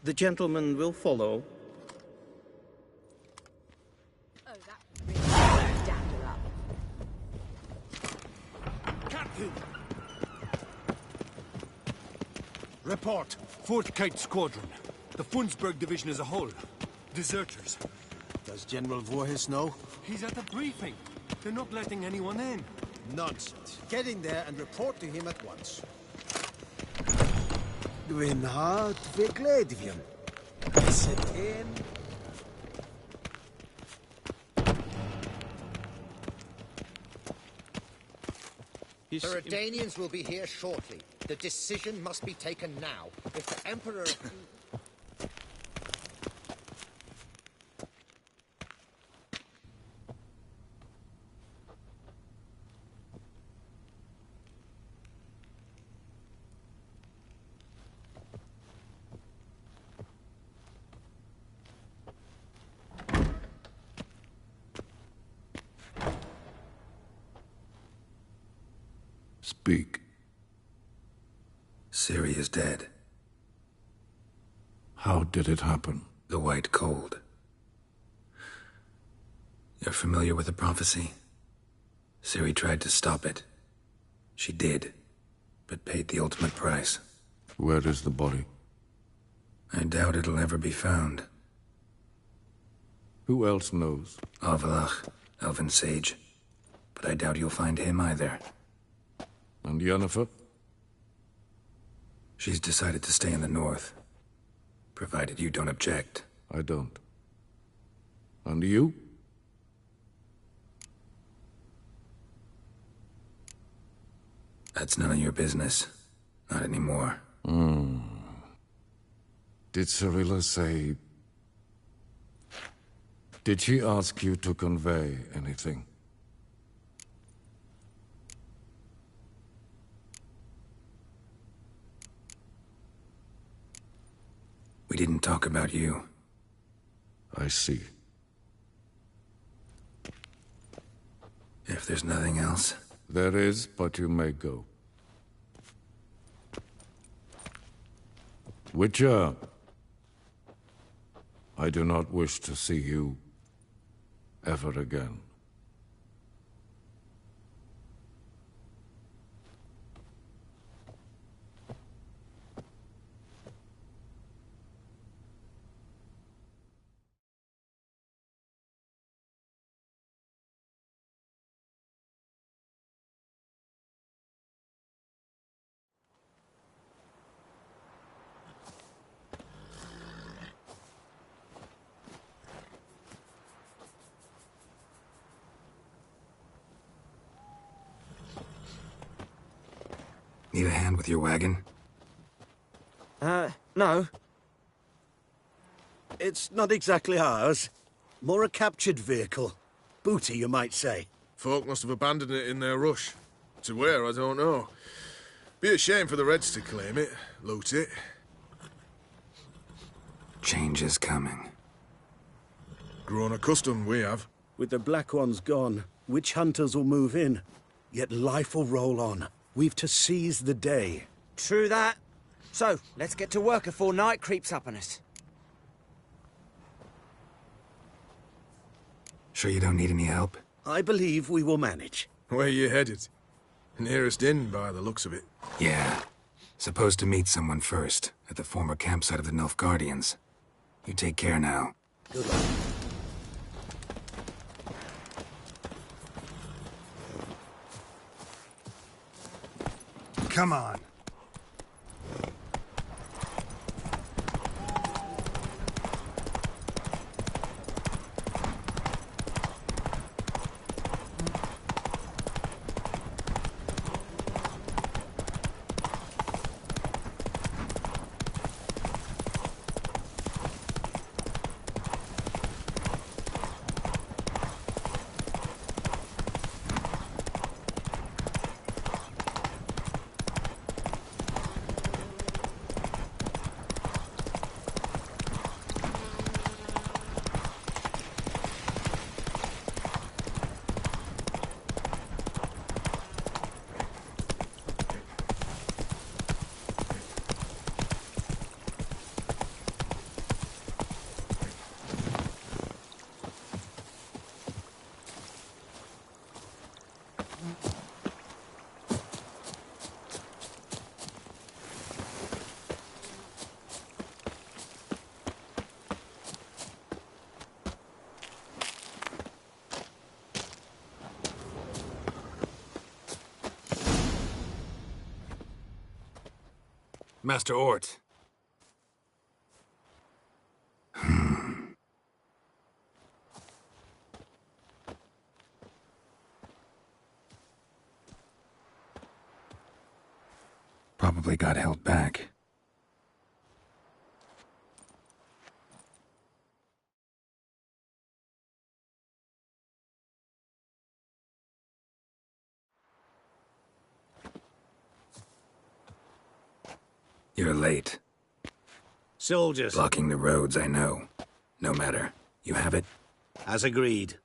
The gentleman will follow. Oh, that really damned her up. Captain! Report. 4th Kite Squadron. The Funsberg Division as a whole. Deserters. Does General Voorhis know? He's at the briefing. They're not letting anyone in. Nonsense. Get in there and report to him at once. Dwinhard Vigledvium. Sit in. The Redanians will be here shortly. The decision must be taken now. If the Emperor... Speak. Ciri is dead. How did it happen? The White Cold. You're familiar with the prophecy? Ciri tried to stop it. She did, but paid the ultimate price. Where is the body? I doubt it'll ever be found. Who else knows? Avallac'h, Elven Sage. But I doubt you'll find him either. And Yennefer? She's decided to stay in the north. Provided you don't object. I don't. And you? That's none of your business. Not anymore. Did Cirilla say... Did she ask you to convey anything? We didn't talk about you. I see. If there's nothing else... There is, but you may go. Witcher, I do not wish to see you ever again. Need a hand with your wagon? No. It's not exactly ours. More a captured vehicle. Booty, you might say. Folk must have abandoned it in their rush. To where, I don't know. Be a shame for the Reds to claim it, loot it. Change is coming. Grown accustomed, we have. With the Black Ones gone, witch hunters will move in. Yet life will roll on. We've to seize the day. True that. So, let's get to work before night creeps up on us. Sure you don't need any help? I believe we will manage. Where you headed? Nearest inn, by the looks of it. Yeah. Supposed to meet someone first, at the former campsite of the Nilfgaardians. You take care now. Good luck. Come on. Master Ort. Probably got held back. You're late. Soldiers. Blocking the roads, I know. No matter. You have it? As agreed.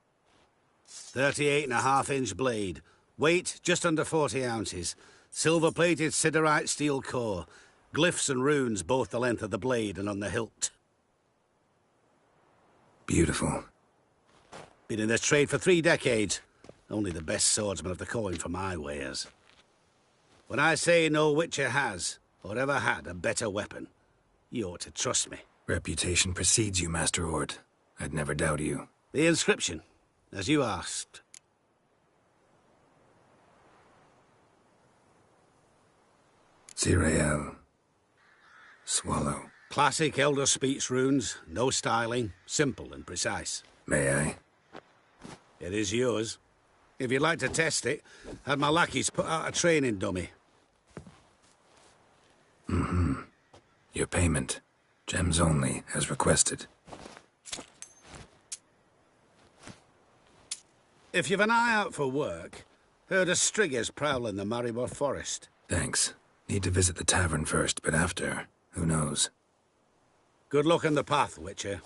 38.5-inch blade. Weight just under 40 ounces. Silver-plated siderite steel core. Glyphs and runes both the length of the blade and on the hilt. Beautiful. Been in this trade for 3 decades. Only the best swordsman of the coin for my wares. When I say no Witcher has, or ever had, a better weapon, you ought to trust me. Reputation precedes you, Master Ort. I'd never doubt you. The inscription, as you asked. Zirael. Swallow. Classic Elder Speech runes, no styling, simple and precise. May I? It is yours. If you'd like to test it, had my lackeys put out a training dummy. Your payment. Gems only, as requested. If you've an eye out for work, heard of Striggers prowling the Maribor Forest. Thanks. Need to visit the tavern first, but after, who knows? Good luck on the path, Witcher.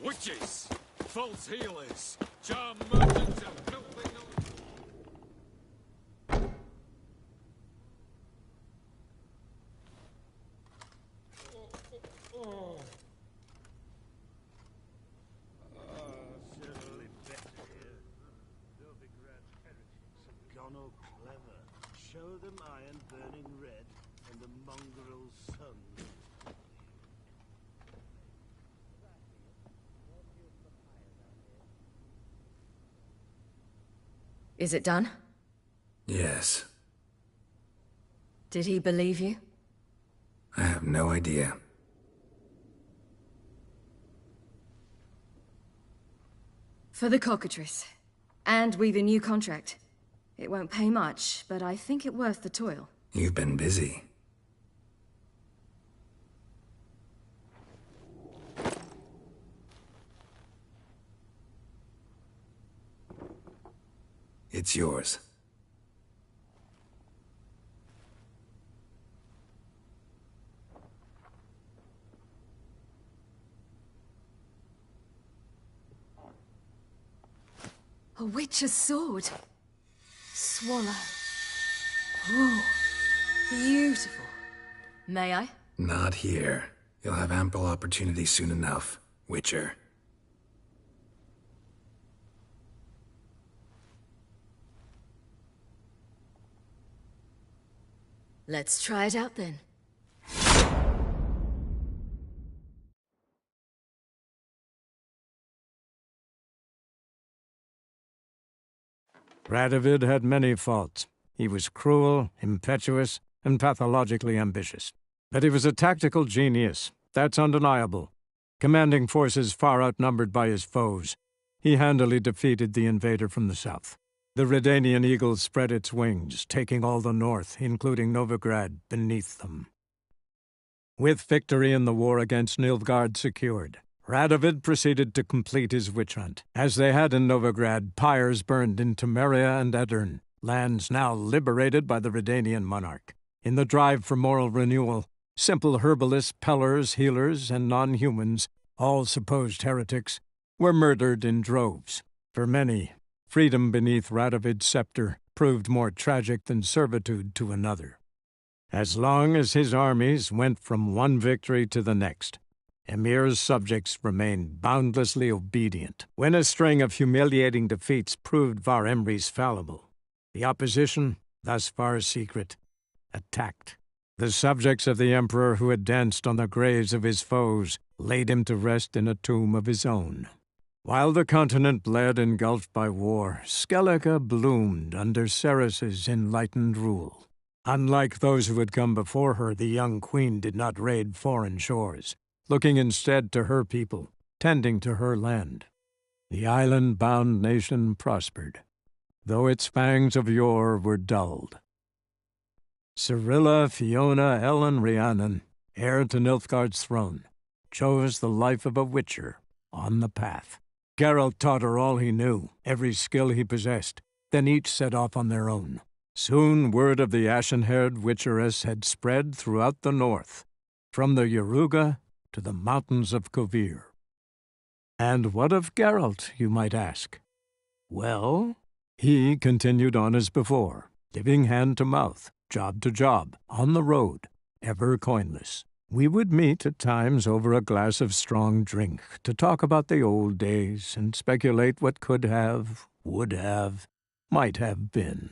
Witches, false healers, charm merchants and filthy Show them iron burning red and the mongrel sun. Is it done? Yes. Did he believe you? I have no idea. For the cockatrice. And with a new contract. It won't pay much, but I think it worth the toil. You've been busy. It's yours. A witch's sword. Swallow. Ooh, beautiful. May I? Not here. You'll have ample opportunity soon enough, Witcher. Let's try it out then. Radovid had many faults. He was cruel, impetuous, and pathologically ambitious. But he was a tactical genius. That's undeniable. Commanding forces far outnumbered by his foes, he handily defeated the invader from the south. The Redanian eagle spread its wings, taking all the north, including Novigrad, beneath them. With victory in the war against Nilfgaard secured, Radovid proceeded to complete his witch hunt. As they had in Novigrad, pyres burned in Temeria and Aedirn, lands now liberated by the Redanian monarch. In the drive for moral renewal, simple herbalists, pellers, healers, and non-humans, all supposed heretics, were murdered in droves. For many, freedom beneath Radovid's scepter proved more tragic than servitude to another. As long as his armies went from one victory to the next, Emir's subjects remained boundlessly obedient. When a string of humiliating defeats proved Var Emreis fallible, the opposition, thus far secret, attacked. The subjects of the Emperor who had danced on the graves of his foes laid him to rest in a tomb of his own. While the continent bled engulfed by war, Skellige bloomed under Ceres's enlightened rule. Unlike those who had come before her, the young queen did not raid foreign shores, looking instead to her people, tending to her land. The island-bound nation prospered, though its fangs of yore were dulled. Cirilla, Fiona, Ellen, Rhiannon, heir to Nilfgaard's throne, chose the life of a witcher on the path. Geralt taught her all he knew, every skill he possessed, then each set off on their own. Soon word of the ashen-haired witcheress had spread throughout the north, from the Yaruga to the mountains of Kovir. And what of Geralt, you might ask? Well, he continued on as before, giving hand to mouth, job to job, on the road, ever coinless. We would meet at times over a glass of strong drink to talk about the old days and speculate what could have, would have, might have been.